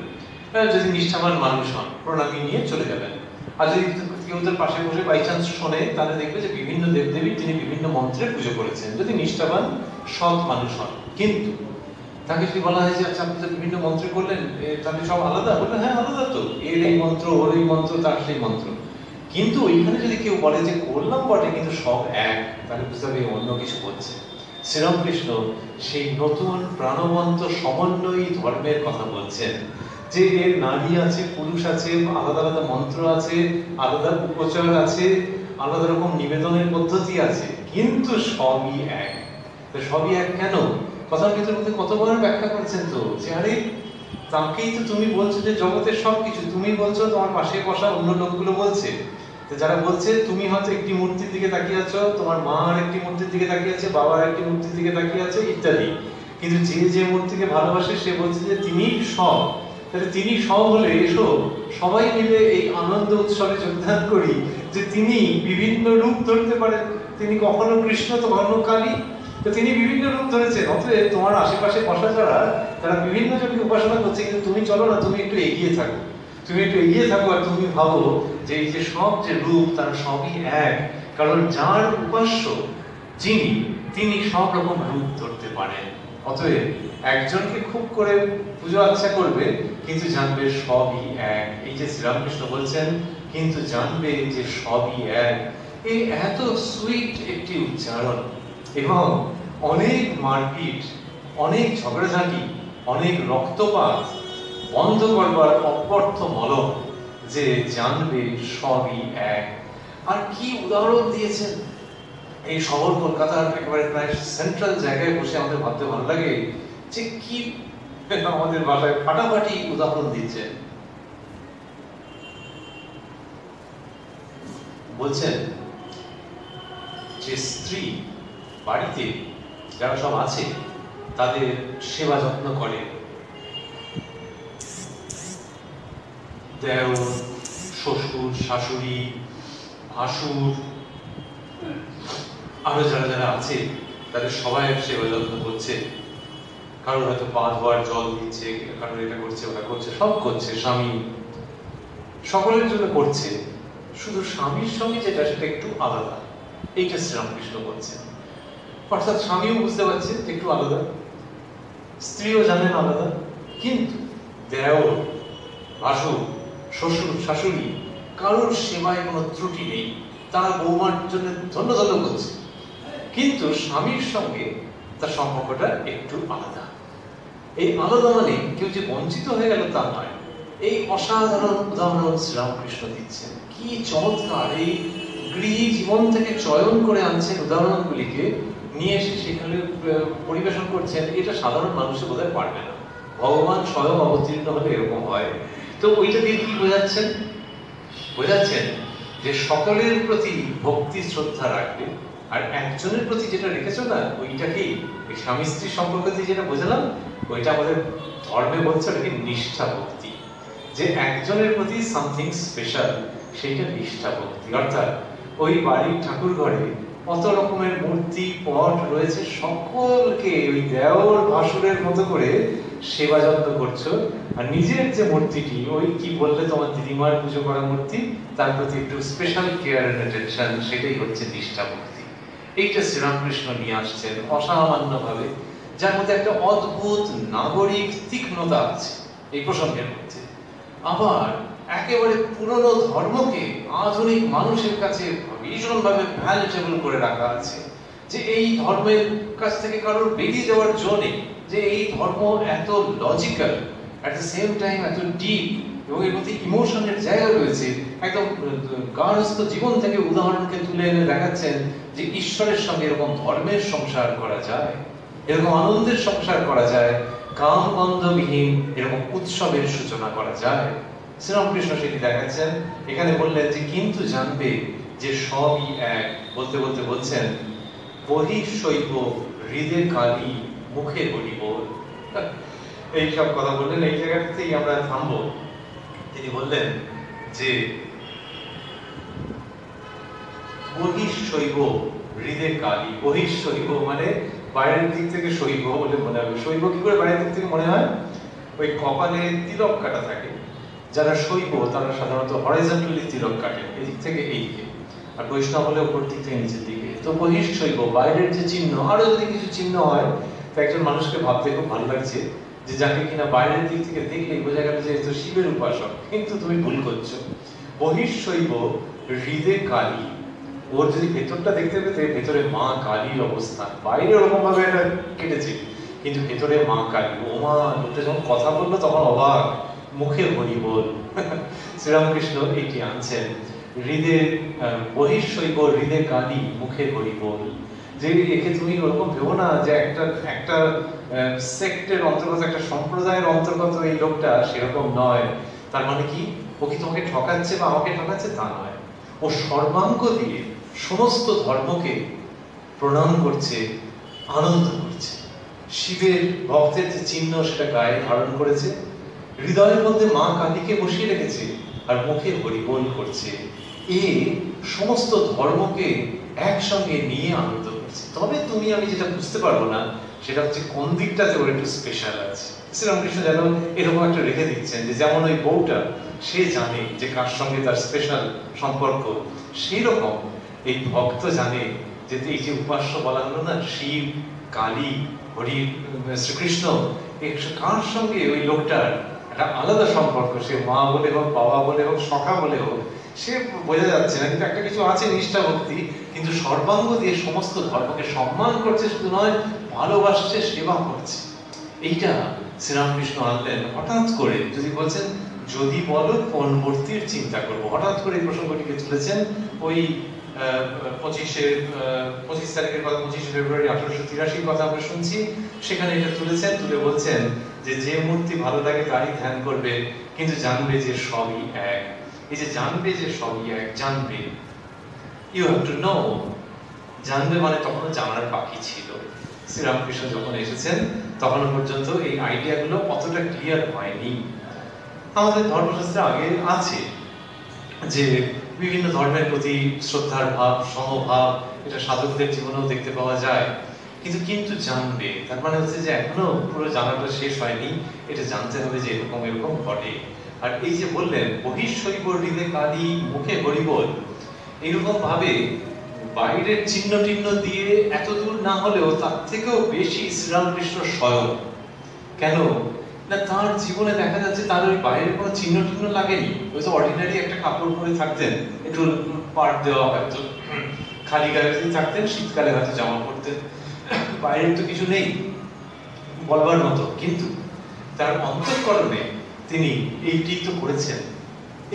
যদি নিষ্ঠাবান মানুষ হন, প্রণামী নিয়ে চলে যাবেন। আর যদি কেউ তার পাশে বসে বাই চান্স শোনে, তাহলে দেখবে যে বিভিন্ন দেবদেবী তিনি বিভিন্ন মন্ত্রে পুজো করেছেন, যদি নিষ্ঠাবান সৎ মানুষ হন। কিন্তু তাকে যদি বলা হয় যে আচ্ছা আপনি তো বিভিন্ন মন্ত্রে করলেন, তাহলে সব আলাদা, বললেন হ্যাঁ আলাদা তো, এর এই মন্ত্র, ওর এই মন্ত্র, তার সেই মন্ত্র। কিন্তু ওইখানে যদি কেউ বলে যে করলাম বটে কিন্তু সব এক, তাহলে বুঝতে হবে অন্য কিছু বলছে। শ্রীরামকৃষ্ণ সেই নতুন প্রাণবন্ত সমন্বয়ী ধর্মের কথা বলছেন, যে এর নারী আছে, পুরুষ আছে, আলাদা আলাদা মন্ত্র আছে, আলাদা উপচার আছে, আলাদা রকম নিবেদনের পদ্ধতি আছে, কিন্তু সবই এক। সবই এক কেন? কথার ভিতর মধ্যে কতবার ব্যাখ্যা করেছেন তো, যে আরে তাকেই তো তুমি বলছো যে জগতের সবকিছু, তুমি বলছো, তোমার পাশে বসা অন্য লোকগুলো বলছে, যারা বলছে তুমি হয়তো একটি মূর্তির দিকে তাকিয়ে আছো, তোমার মা আর একটি মূর্তির দিকে তাকিয়ে আছে, বাবার একটি মূর্তির দিকে তাকিয়ে আছে ইত্যাদি, কিন্তু যে যে মূর্তিকে ভালোবাসে সে বলছে যে তিনি সব। তাহলে তিনি সব হলে এসো সবাই মিলে এই আনন্দ উৎসবে যোগদান করি, যে তিনি বিভিন্ন রূপ ধরতে পারেন। তিনি কখনো কৃষ্ণ তো কখনো কালী, তো তিনি বিভিন্ন রূপ ধরেছেন। অতএব তোমার আশেপাশে বসা যারা, তারা বিভিন্ন জনকে উপাসনা করছে, কিন্তু তুমি চলো না, তুমি একটু এগিয়ে থাকো, তুমি একটু এগিয়ে থাকো, আর তুমি ভাবো যে এই যে সব যে রূপ তারা সবই এক। কারণ যার উপাস্য যিনি, তিনি সব রকম রূপ ধরতে পারেন। অতএব একজনকে খুব করে পুজো আচ্ছা করবে, কিন্তু জানবে সবই এক। এই যে শ্রীরামকৃষ্ণ বলছেন কিন্তু জানবে যে সবই এক, এই এত সুইট একটি উচ্চারণ, এবং অনেক মারপিট, অনেক ঝগড়াঝাঁটি, অনেক রক্তপাত বন্ধ করবার অপর্থ মলম, যে জানবে সবই এক। আর কি উদাহরণ দিয়েছেন! এই শহর কলকাতার একেবারে প্রায় সেন্ট্রাল জায়গায় বসে আমাদের ভাবতে ভালো লাগে যে কি আমাদের ভাষায় ফাটাফাটি উদাহরণ দিচ্ছেন। বলছেন যে স্ত্রী বাড়িতে যারা সব আছে তাদের সেবা যত্ন করে, দেওর, শ্বশুর, শাশুড়ি, ভাসুর, আরো যারা যারা আছে তাদের সবাই সেবা যত্ন করছে। কারোর হয়তো পা ধোয়ার জল দিচ্ছে, কারোর এটা করছে, ওটা করছে, সব করছে। স্বামী সকলের জন্য করছে, শুধু স্বামীর সঙ্গে যেটা সেটা একটু আলাদা। এইটা শ্রীরামকৃষ্ণ বলছেন। অর্থাৎ স্বামীও বুঝতে পারছে একটু আলাদা, স্ত্রীও জানেন আলাদা, কিন্তু দেওর, ভাসুর, শ্বশুর, শাশুড়ি কারোর সেবায় কোনো ত্রুটি নেই, তারা বৌমার জন্য ধন্য ধন্য করছে, কিন্তু স্বামীর সঙ্গে তার সম্পর্কটা একটু আলাদা। এই আলাদা মানে কেউ যে বঞ্চিত হয়ে গেল তা নয়। এই অসাধারণ উদাহরণ শ্রীরামকৃষ্ণ দিচ্ছেন। কি চমৎকার! এই গৃহী জীবন থেকে চয়ন করে আনছেন উদাহরণগুলিকে, নিয়ে এসে সেখানে পরিবেশন করছেন। এটা সাধারণ মানুষে বোধহয় পারবে না, ভগবান স্বয়ং অবতীর্ণ হলে এরকম হয়। তো ওইটা দিয়ে কি বোঝাচ্ছেন? বোঝাচ্ছেন যে সকলের প্রতি ভক্তি শ্রদ্ধা রাখবে, আর একজনের প্রতি যেটা রেখেছো না, ওইটাকেই স্বামী স্ত্রীর সম্পর্ক দিয়ে যেটা বোঝালাম, ওইটা আমাদের ধর্মে বলছে ওটাকে নিষ্ঠা ভক্তি। যে একজনের প্রতি সামথিং স্পেশাল, সেইটা নিষ্ঠা ভক্তি। অর্থাৎ ওই বাড়ির ঠাকুর ঘরে কত রকমের মূর্তি পট রয়েছে, সকলকে ওই দেওর ভাসুরের মতো করে সেবা যত্ন করছো, আর নিজের যে মূর্তিটি, ওই কি বললে তোমার দিদিমার পুজো করা মূর্তি, তার প্রতি একটু স্পেশাল কেয়ার এন্ড অ্যাটেনশন, সেটাই হচ্ছে নিষ্ঠা ভক্তি। এইটা শ্রীরামকৃষ্ণ নিয়ে আসছেন অসামান্য ভাবে, যার মধ্যে একটা অদ্ভুত নাগরিক তীক্ষ্ণতা আছে এই প্রসঙ্গের মধ্যে। আবার একেবারে পুরনো ধর্মকে আধুনিক মানুষের কাছে ভীষণভাবে ভ্যালুয়েবল করে রাখা আছে, যে এই ধর্মের কাছ থেকে কারোর বেরিয়ে যাওয়ার জো নেই, যে এই ধর্ম এত logical, at the same time এত ডিপ, এবং এর মধ্যে ইমোশনের জায়গা রয়েছে। একদম গার্হস্থ জীবন থেকে উদাহরণকে তুলে এনে দেখাচ্ছেন যে ঈশ্বরের সঙ্গে এরকম ধর্মের সংসার করা যায়। এরকম আনন্দের সংসার করা যায়, কাম গন্ধবিহীন এরকম উৎসবের সূচনা করা যায়। শ্রীরামকৃষ্ণ সেটি দেখাচ্ছেন। এখানে বললেন যে কিন্তু জানবে যে সবই এক। বলতে বলতে বলছেন বহিঃশৈব হৃদে কালী মুখে হরি বল। এইসব কথা বললেন। এই জায়গাতেই আমরা থামবো। তিনি বললেন যে বহিঃশৈব হৃদে কালী। বহিঃশৈব মানে বাইরের দিক থেকে শৈব বলে মনে হবে। শৈব কি করে বাইরের দিক থেকে মনে হয়? ওই কপালে তিলক কাটা থাকে, যারা শৈব তারা সাধারণত হরাইজন্টালি তিলক কাটে, এদিক থেকে এই দিকে, আর বৈষ্ণব হলে উপর দিক থেকে নিচের দিকে। তো বহিঃশৈব বাইরের যে চিহ্ন, আরো যদি কিছু চিহ্ন হয় তো একজন মানুষকে ভাবতে খুব ভালো লাগছে যে যাকে কিনা বাইরের দিক থেকে দেখলেই বোঝা গেল যে তো শিবের উপাসক, কিন্তু তুমি ভুল করছো। বহিঃশৈব হৃদে কালী। ওর যদি ভেতরটা দেখতে পেতে, ভেতরে মা কালীর অবস্থান। বাইরে ওরকম ভাবে এটা কেটেছে, কিন্তু ভেতরে মা কালী। ও মা, লোকটা যখন কথা বললো তখন অবাক, মুখে হরি বল। শ্রীরামকৃষ্ণ এটি আনছেন। হৃদে বহিঃশৈব হৃদে কালী মুখে হরি বল। যে একে তুমি ওরকম ভেবো না যে একটা সেক্টের অন্তর্গত, একটা সম্প্রদায়ের অন্তর্গত এই লোকটা, সেরকম নয়। তার মানে কি ও কি তোমাকে ঠকাচ্ছে বা আমাকে ঠকাচ্ছে তা নয়। ও সর্বাঙ্গ দিয়ে সমস্ত ধর্মকে প্রণাম করছে, আনন্দ করছে। শিবের ভক্তের যে চিহ্ন সেটা গায়ে ধারণ করেছে, হৃদয়ের মধ্যে মা কালীকে বসিয়ে রেখেছে, আর মুখে হরিবোল করছে। এ সমস্ত ধর্মকে একসঙ্গে নিয়ে আনন্দ করছে। তবে তুমি আমি যেটা বুঝতে পারবো না সেটা হচ্ছে কোন দিকটাতে ওর একটু স্পেশাল আছে। শ্রীরামকৃষ্ণ যেন এরকম একটা রেখে দিচ্ছেন যে যেমন ওই বউটা সে জানে যে কার সঙ্গে তার স্পেশাল সম্পর্ক, সেই রকম এই ভক্ত জানে যে এই যে উপাস্য বলা হলো না, শিব, কালী, হরি, শ্রীকৃষ্ণ, কার সঙ্গে ওই লোকটার একটা আলাদা সম্পর্ক। সে মা বলে হোক, বাবা বলে হোক, সখা বলে হোক, সে বোঝা যাচ্ছে না, কিন্তু একটা কিছু আছে নিষ্ঠা ভক্তি। কিন্তু সর্বাঙ্গ দিয়ে সমস্ত ধর্মকে সম্মান করছে, শুধু নয় ভালোবাসছে, সেবা করছে। এইটা শ্রীরামকৃষ্ণ আনলেন হঠাৎ করে। যদি বলছেন যদি বলো কোন মূর্তির চিন্তা করবো, হঠাৎ করে এই প্রসঙ্গটিকে তুলেছেন। ওই 25 তারিখের কথা, 25 ফেব্রুয়ারি 1883 কথা আমরা শুনছি, সেখানে এটা তুলেছেন। তুলে বলছেন যে যে মূর্তি ভালো লাগে তারই ধ্যান করবে, কিন্তু জানবে যে সবই এক। এই যে জানবে যে সবই এক, জানবে, ইউ হ্যাভ টু নো। জানবে মানে তখনও জানার বাকি ছিল। শ্রীরামকৃষ্ণ যখন এসেছেন তখন পর্যন্ত এই আইডিয়াগুলো অতটা ক্লিয়ার হয়নি। আমাদের ধর্মশাস্ত্রে আগে আছে যে বিভিন্ন ধর্মের প্রতি শ্রদ্ধার ভাব, সমভাব, এটা সাধকদের জীবনেও দেখতে পাওয়া যায়। কিন্তু জানবে তার মানে হচ্ছে যে এখনো পুরো জানাটা শেষ হয়নি, এটা জানতে হবে যে এরকম এরকম ঘটে। আর এই যে বললেন বহিঃশৈব হৃদে কালী মুখে হরিবোল, এইরকম ভাবে বাইরের চিহ্ন টিহ্ন দিয়ে এত দূর না হলেও তার থেকেও বেশি শ্রীরামকৃষ্ণ স্বয়ং। কেন না, তার জীবনে দেখা যাচ্ছে তার ওই বাইরের কোনো চিহ্ন টিহ্ন লাগেনি। ওই তো অর্ডিনারি একটা কাপড় পরে থাকতেন, একটু পাট দেওয়া, হয়তো খালি গায়ে থাকতেন, শীতকালে হয়তো জামা পরতেন, বাইরের তো কিছু নেই বলবার মতো। কিন্তু তার অন্তঃকরণে তিনি এইটি তো করেছেন।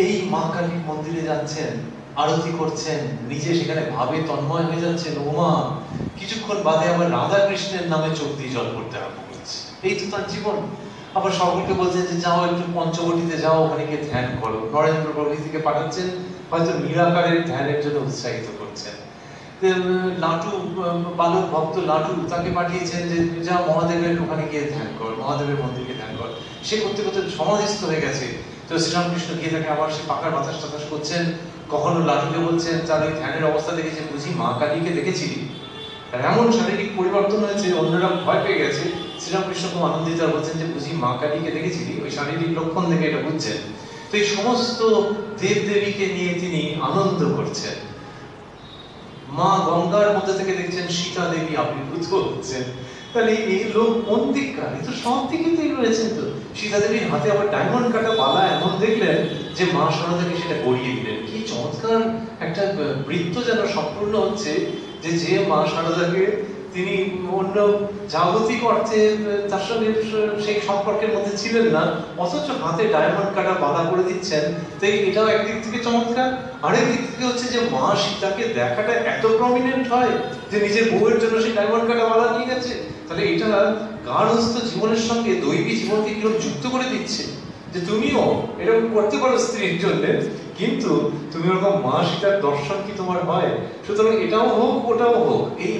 এই মা কালীর মন্দিরে যাচ্ছেন, আরতি করছেন, নিজে সেখানে ভাবে তন্ময় হয়ে যাচ্ছেন। ওমা, কিছুক্ষণ বাদে আবার রাধা কৃষ্ণের নামে চোখ দিয়ে জল করতে আরম্ভ করছে। এই তো তার জীবন। আবার সকলকে বলছেন যে যাও একটু পঞ্চবটিতে যাও, ওখানে গিয়ে ধ্যান করো। নরেন্দ্র প্রভৃতিকে পাঠাচ্ছেন, হয়তো নিরাকারের ধ্যানের জন্য উৎসাহিত করছেন। লাটু, বালক ভক্ত লাটু, তাকে পাঠিয়েছেন যে যা মহাদেবের ওখানে গিয়ে ধ্যান কর, মহাদেবের মন্দিরে ধ্যান কর। সে করতে করতে সমাধিস্থ হয়ে গেছে। তো শ্রীরামকৃষ্ণ গিয়ে তাকে আবার সে পাকার বাতাস টাতাস করছেন। কখনো লাটুকে বলছেন তার ওই ধ্যানের অবস্থা দেখে যে বুঝি মা কালীকে দেখেছিলি। এমন শারীরিক পরিবর্তন হয়েছে, অন্যরা ভয় পেয়ে গেছে। শ্রীরামকৃষ্ণ খুব আনন্দিত বলছেন যে বুঝি মা কালীকে দেখেছিলি, ওই শারীরিক লক্ষণ দেখে এটা বুঝছেন। তো এই সমস্ত দেব দেবীকে নিয়ে তিনি আনন্দ করছেন। মা গঙ্গার মধ্যে থেকে দেখছেন সীতা দেবী আবির্ভূত হচ্ছেন। তাহলে এই লোক কোন দিককার? এই তো সব দিকে রয়েছেন। তো সীতা দেবীর হাতে আবার ডায়মন্ড কাটা বালা এমন দেখলেন যে মা সারদাকে সেটা গড়িয়ে দিলেন। কি চমৎকার একটা বৃত্ত যেন সম্পূর্ণ হচ্ছে যে যে মা সারদাকে তিনি অন্য জাগতিক অর্থে তার সঙ্গে সেই সম্পর্কের মধ্যে ছিলেন না, অথচ হাতে ডায়মন্ড কাটা বালা করে দিচ্ছেন। তাই এটাও একদিক থেকে চমৎকার। আরেক দিক থেকে হচ্ছে যে মা সীতাকে দেখাটা এত প্রমিনেন্ট হয় যে নিজের বউয়ের জন্য সেই ডায়মন্ড কাটা বালা নিয়ে গেছে। তাহলে এটা গার্হস্থ্য জীবনের সঙ্গে দৈবী জীবনকে কিরকম যুক্ত করে দিচ্ছে, যে তুমিও এরকম করতে পারো স্ত্রীর জন্য, কিন্তু তুমি ওরকম মা সীতার দর্শন কি তোমার হয়? সুতরাং এটাও হোক ওটাও হোক, এই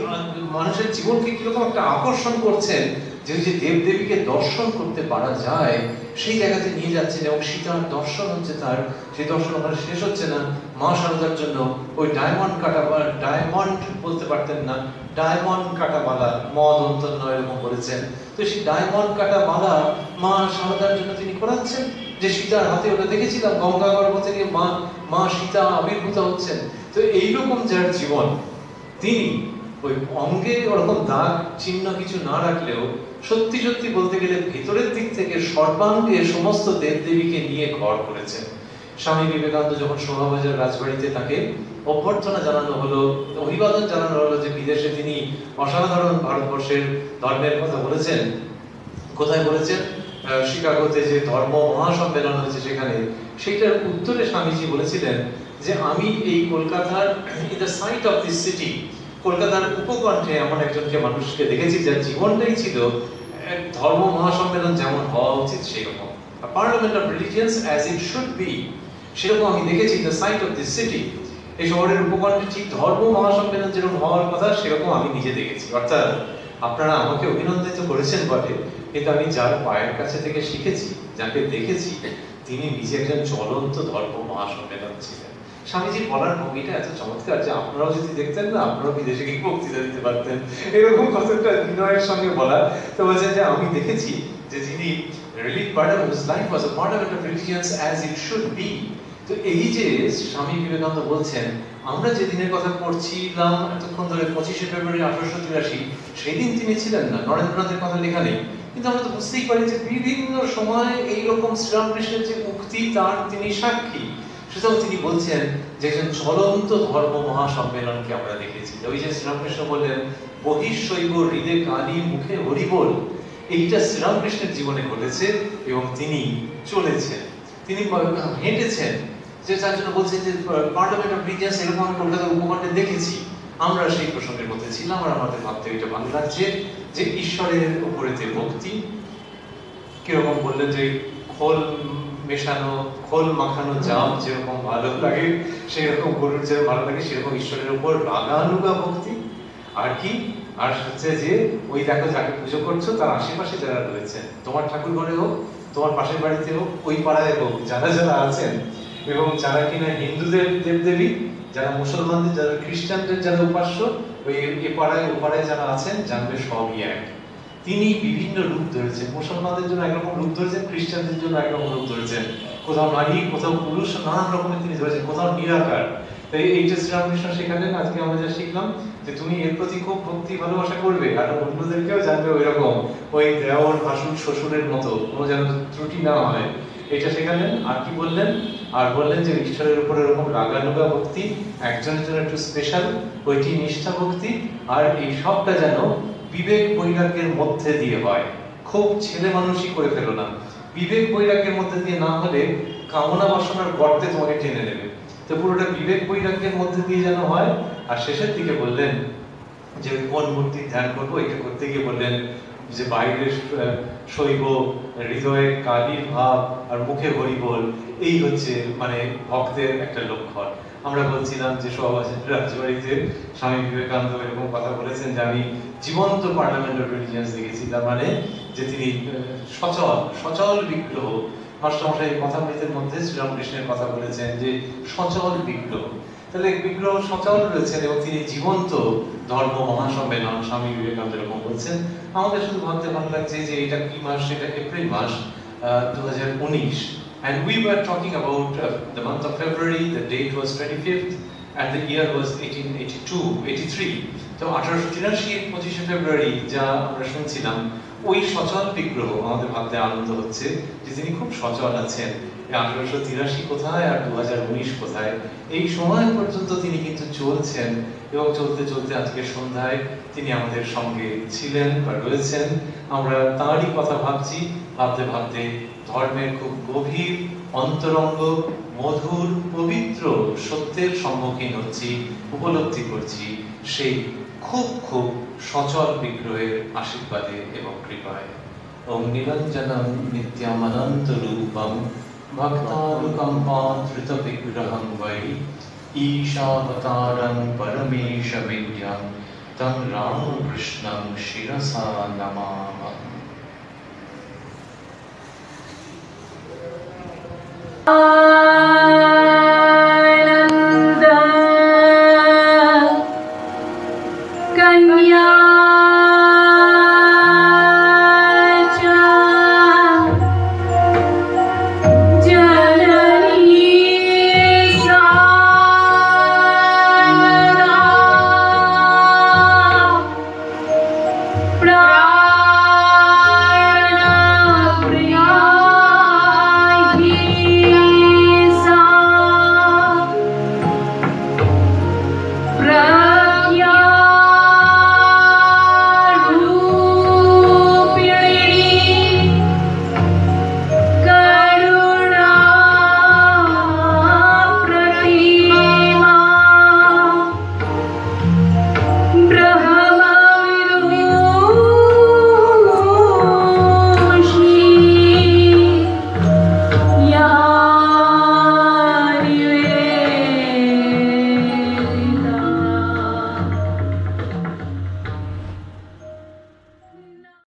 মানুষের জীবনকে কিরকম একটা আকর্ষণ করছেন, যে দেব দেবীকে দর্শন করতে পারা যায় সেই জায়গাতে নিয়ে যাচ্ছেন। এবং সীতার দর্শন হচ্ছে তার, সেই দর্শন ওখানে শেষ হচ্ছে না। মা শারদার জন্য ওই ডায়মন্ড কাটা, ডায়মন্ড বলতে পারতেন না, ডায়মন্ড কাটা মালা, মদ অন্তর নয় এরকম বলেছেন, তো সেই ডায়মন্ড কাটা মালা মা শারদার জন্য তিনি করাচ্ছেন। যে সীতার হাতে ওটা দেখেছিলাম, গঙ্গা গর্ভ থেকে মা সীতা আবির্ভূত হচ্ছেন। তো এইরকম যার জীবন, তিনি ওই অঙ্গে ওরকম দাগ চিহ্ন কিছু না রাখলেও সত্যি সত্যি বলতে গেলে ভেতরের দিক থেকে সর্বাঙ্গে সমস্ত দেবদেবীকে নিয়ে ঘর করেছেন। স্বামী বিবেকানন্দ যখন শোভাবাজার রাজবাড়িতে তাকে অভ্যর্থনা জানানো হলো, অভিবাদন জানানো হলো যে বিদেশে তিনি অসাধারণ ভারতবর্ষের ধর্মের কথা বলেছেন, কোথায় বলেছেন? শিকাগোতে যে ধর্ম মহাসম্মেলন হয়েছে সেখানে, সেইটার উত্তরে স্বামীজি বলেছিলেন যে আমি এই কলকাতার in the sight of this city, কলকাতার উপকণ্ঠে এমন একজনকে মানুষকে দেখেছি যার জীবনটাই ছিল ধর্ম মহাসম্মেলন যেমন হওয়া উচিত সেরকম, parliament of religions as it should be, সেরকম আমি দেখেছি the sight of this city. এই শহরের উপকণ্ঠে ঠিক ধর্ম মহাসম্মেলন যেরকম হওয়ার কথা সেরকম আমি নিজে দেখেছি। অর্থাৎ আপনারা আমাকে অভিনন্দিত করেছেন বটে, কিন্তু আমি যার পায়ের কাছে থেকে শিখেছি, যাকে দেখেছি, তিনি নিজে একজন জ্বলন্ত ধর্ম মহাসম্মেলন ছিলেন। স্বামীজির বলার ভঙ্গিটা এত চমৎকার যে আপনারাও যদি দেখতেন না, আপনারাও বিদেশে গিয়ে বক্তৃতা দিতে পারতেন, এরকম কতটা বিনয়ের সঙ্গে বলা। তো বলছেন যে আমি দেখেছি যে যিনি really part of his life was a parliament of religions as it should be। তো এই যে স্বামী বিবেকানন্দ বলছেন, আমরা যে দিনের কথা পড়ছিলাম এতক্ষণ ধরে 25শে ফেব্রুয়ারি 1883, সেই দিন তিনি ছিলেন না, নরেন্দ্রনাথের কথা লেখা নেই, কিন্তু আমরা তো বুঝতেই পারি যে বিভিন্ন সময় এইরকম শ্রীরামকৃষ্ণের যে উক্তি তার তিনি সাক্ষী। সুতরাং তিনি বলছেন যে একজন জ্বলন্ত ধর্ম মহাসম্মেলনকে আমরা দেখেছি। ওই যে শ্রীরামকৃষ্ণ বললেন বহিঃশৈব হৃদে কালী মুখে হরিবোল, এইটা শ্রীরামকৃষ্ণের জীবনে ঘটেছে এবং তিনি চলেছেন, তিনি হেঁটেছেন। যে তার জন্য বলছেন যে পার্লামেন্ট অফ রিলিজিয়ন্স এরকম আমি কলকাতার উপকণ্ঠে দেখেছি, আমরা সেই প্রসঙ্গের মধ্যে ছিলাম। আর আমাদের ভাবতে এটা ভালো লাগছে যে ঈশ্বরের উপরেতে ভক্তি কিরকম বললেন, যে খোল মেশানো, খোল মাখানো জাম যেরকম ভালো লাগে, সেরকম গরুর যে ভালো লাগে, সেরকম ঈশ্বরের উপর রাগানুগা ভক্তি। আর কি? আর হচ্ছে যে ওই দেখো যাকে পুজো করছো তার আশেপাশে যারা রয়েছেন, তোমার ঠাকুর ঘরে হোক, তোমার পাশের বাড়িতে হোক, ওই পাড়ায় হোক, যারা যারা আছেন, এবং যারা কিনা হিন্দুদের দেবদেবী, যারা মুসলমানদের, যারা খ্রিস্টানদের যারা উপাস্য, ওই এ পাড়ায় ও পাড়ায় যারা আছেন, জানবে সবই এক। তিনি বিভিন্ন রূপ ধরেছেন, মুসলমানদের জন্য একরকম রূপ ধরেছেন, খ্রিস্টানদের জন্য একরকম রূপ ধরেছেন, কোথাও নারী, কোথাও পুরুষ, নানান রকমের তিনি ধরেছেন, কোথাও নিরাকার। তাই এই যে শ্রীরামকৃষ্ণ শেখালেন, আজকে আমরা যা শিখলাম যে তুমি এর প্রতি খুব ভক্তি ভালোবাসা করবে, আর অন্যদেরকেও জানবে ওই রকম, ওই দেওর ভাসুর শ্বশুরের মতো কোনো যেন ত্রুটি না হয়, এটা শেখালেন। আর কি বললেন? আর বললেন যে ঈশ্বরের উপর এরকম রাগানুগা ভক্তি, একজনের জন্য একটু স্পেশাল, ওইটি নিষ্ঠা ভক্তি। আর এই সবটা যেন বিবেক বৈরাগ্যের মধ্যে দিয়ে হয়, খুব ছেলে মানুষই করে ফেলো না। বিবেক বৈরাগ্যের মধ্যে দিয়ে না হলে কামনা বাসনার গর্তে তোমাকে টেনে নেবে। তো পুরোটা বিবেক বৈরাগ্যের মধ্যে দিয়ে যেন হয়। আর শেষের দিকে বললেন যে কোন মূর্তি ধ্যান করবো, এটা করতে গিয়ে বললেন যে বাইরের শৈব, হৃদয়ে কালীর ভাব, আর মুখে হরিবোল, এই হচ্ছে মানে ভক্তের একটা লক্ষণ। আমরা বলছিলাম যে শোভাবাজার রাজবাড়িতে স্বামী বিবেকানন্দ এরকম কথা বলেছেন যে আমি জীবন্ত পার্লামেন্ট অফ রিলিজিয়ন্স দেখেছি, তার মানে যে তিনি সচল বিগ্রহ। মাস্টারমশাই কথামৃতের মধ্যে শ্রীরামকৃষ্ণের কথা বলেছেন যে সচল বিগ্রহ, তাহলে বিগ্রহ সচল রয়েছেন এবং তিনি জীবন্ত ধর্ম মহাসম্মেলন। স্বামী বিবেকানন্দ এরকম বলছেন। আমাদের শুধু ভাবতে ভালো লাগছে যে এটা কি মাস, সেটা April mass 2019, and we were talking about the month of February, the date was 25th and the year was 1883। তো 1883 25শে ফেব্রুয়ারি যা আমরা শুনছিলাম, ওই সচল বিগ্রহ আমাদের ভাবতে আনন্দ হচ্ছে যে তিনি খুব সচল আছেন। 1883 কোথায় আর 2019 কোথায়, এই সময় পর্যন্ত তিনি কিন্তু চলছেন এবং চলতে চলতে আজকে সন্ধ্যায় তিনি আমাদের সঙ্গে ছিলেন বা রয়েছেন। আমরা তাঁরই কথা ভাবছি, ভাবতে ভাবতে ধর্মের খুব গভীর, অন্তরঙ্গ, মধুর, পবিত্র সত্যের সম্মুখীন হচ্ছি, উপলব্ধি করছি সেই খুব খুব সচল বিগ্রহের আশীর্বাদে এবং কৃপায়। ওম নিরঞ্জনম নিত্যামনন্ত রূপম ভক্তানুকম্পাধৃত বিগ্রহং বৈ ঈশাবতারং পরমেশবিদ্যং তং রামকৃষ্ণং শিরসা নমামঃ। Pra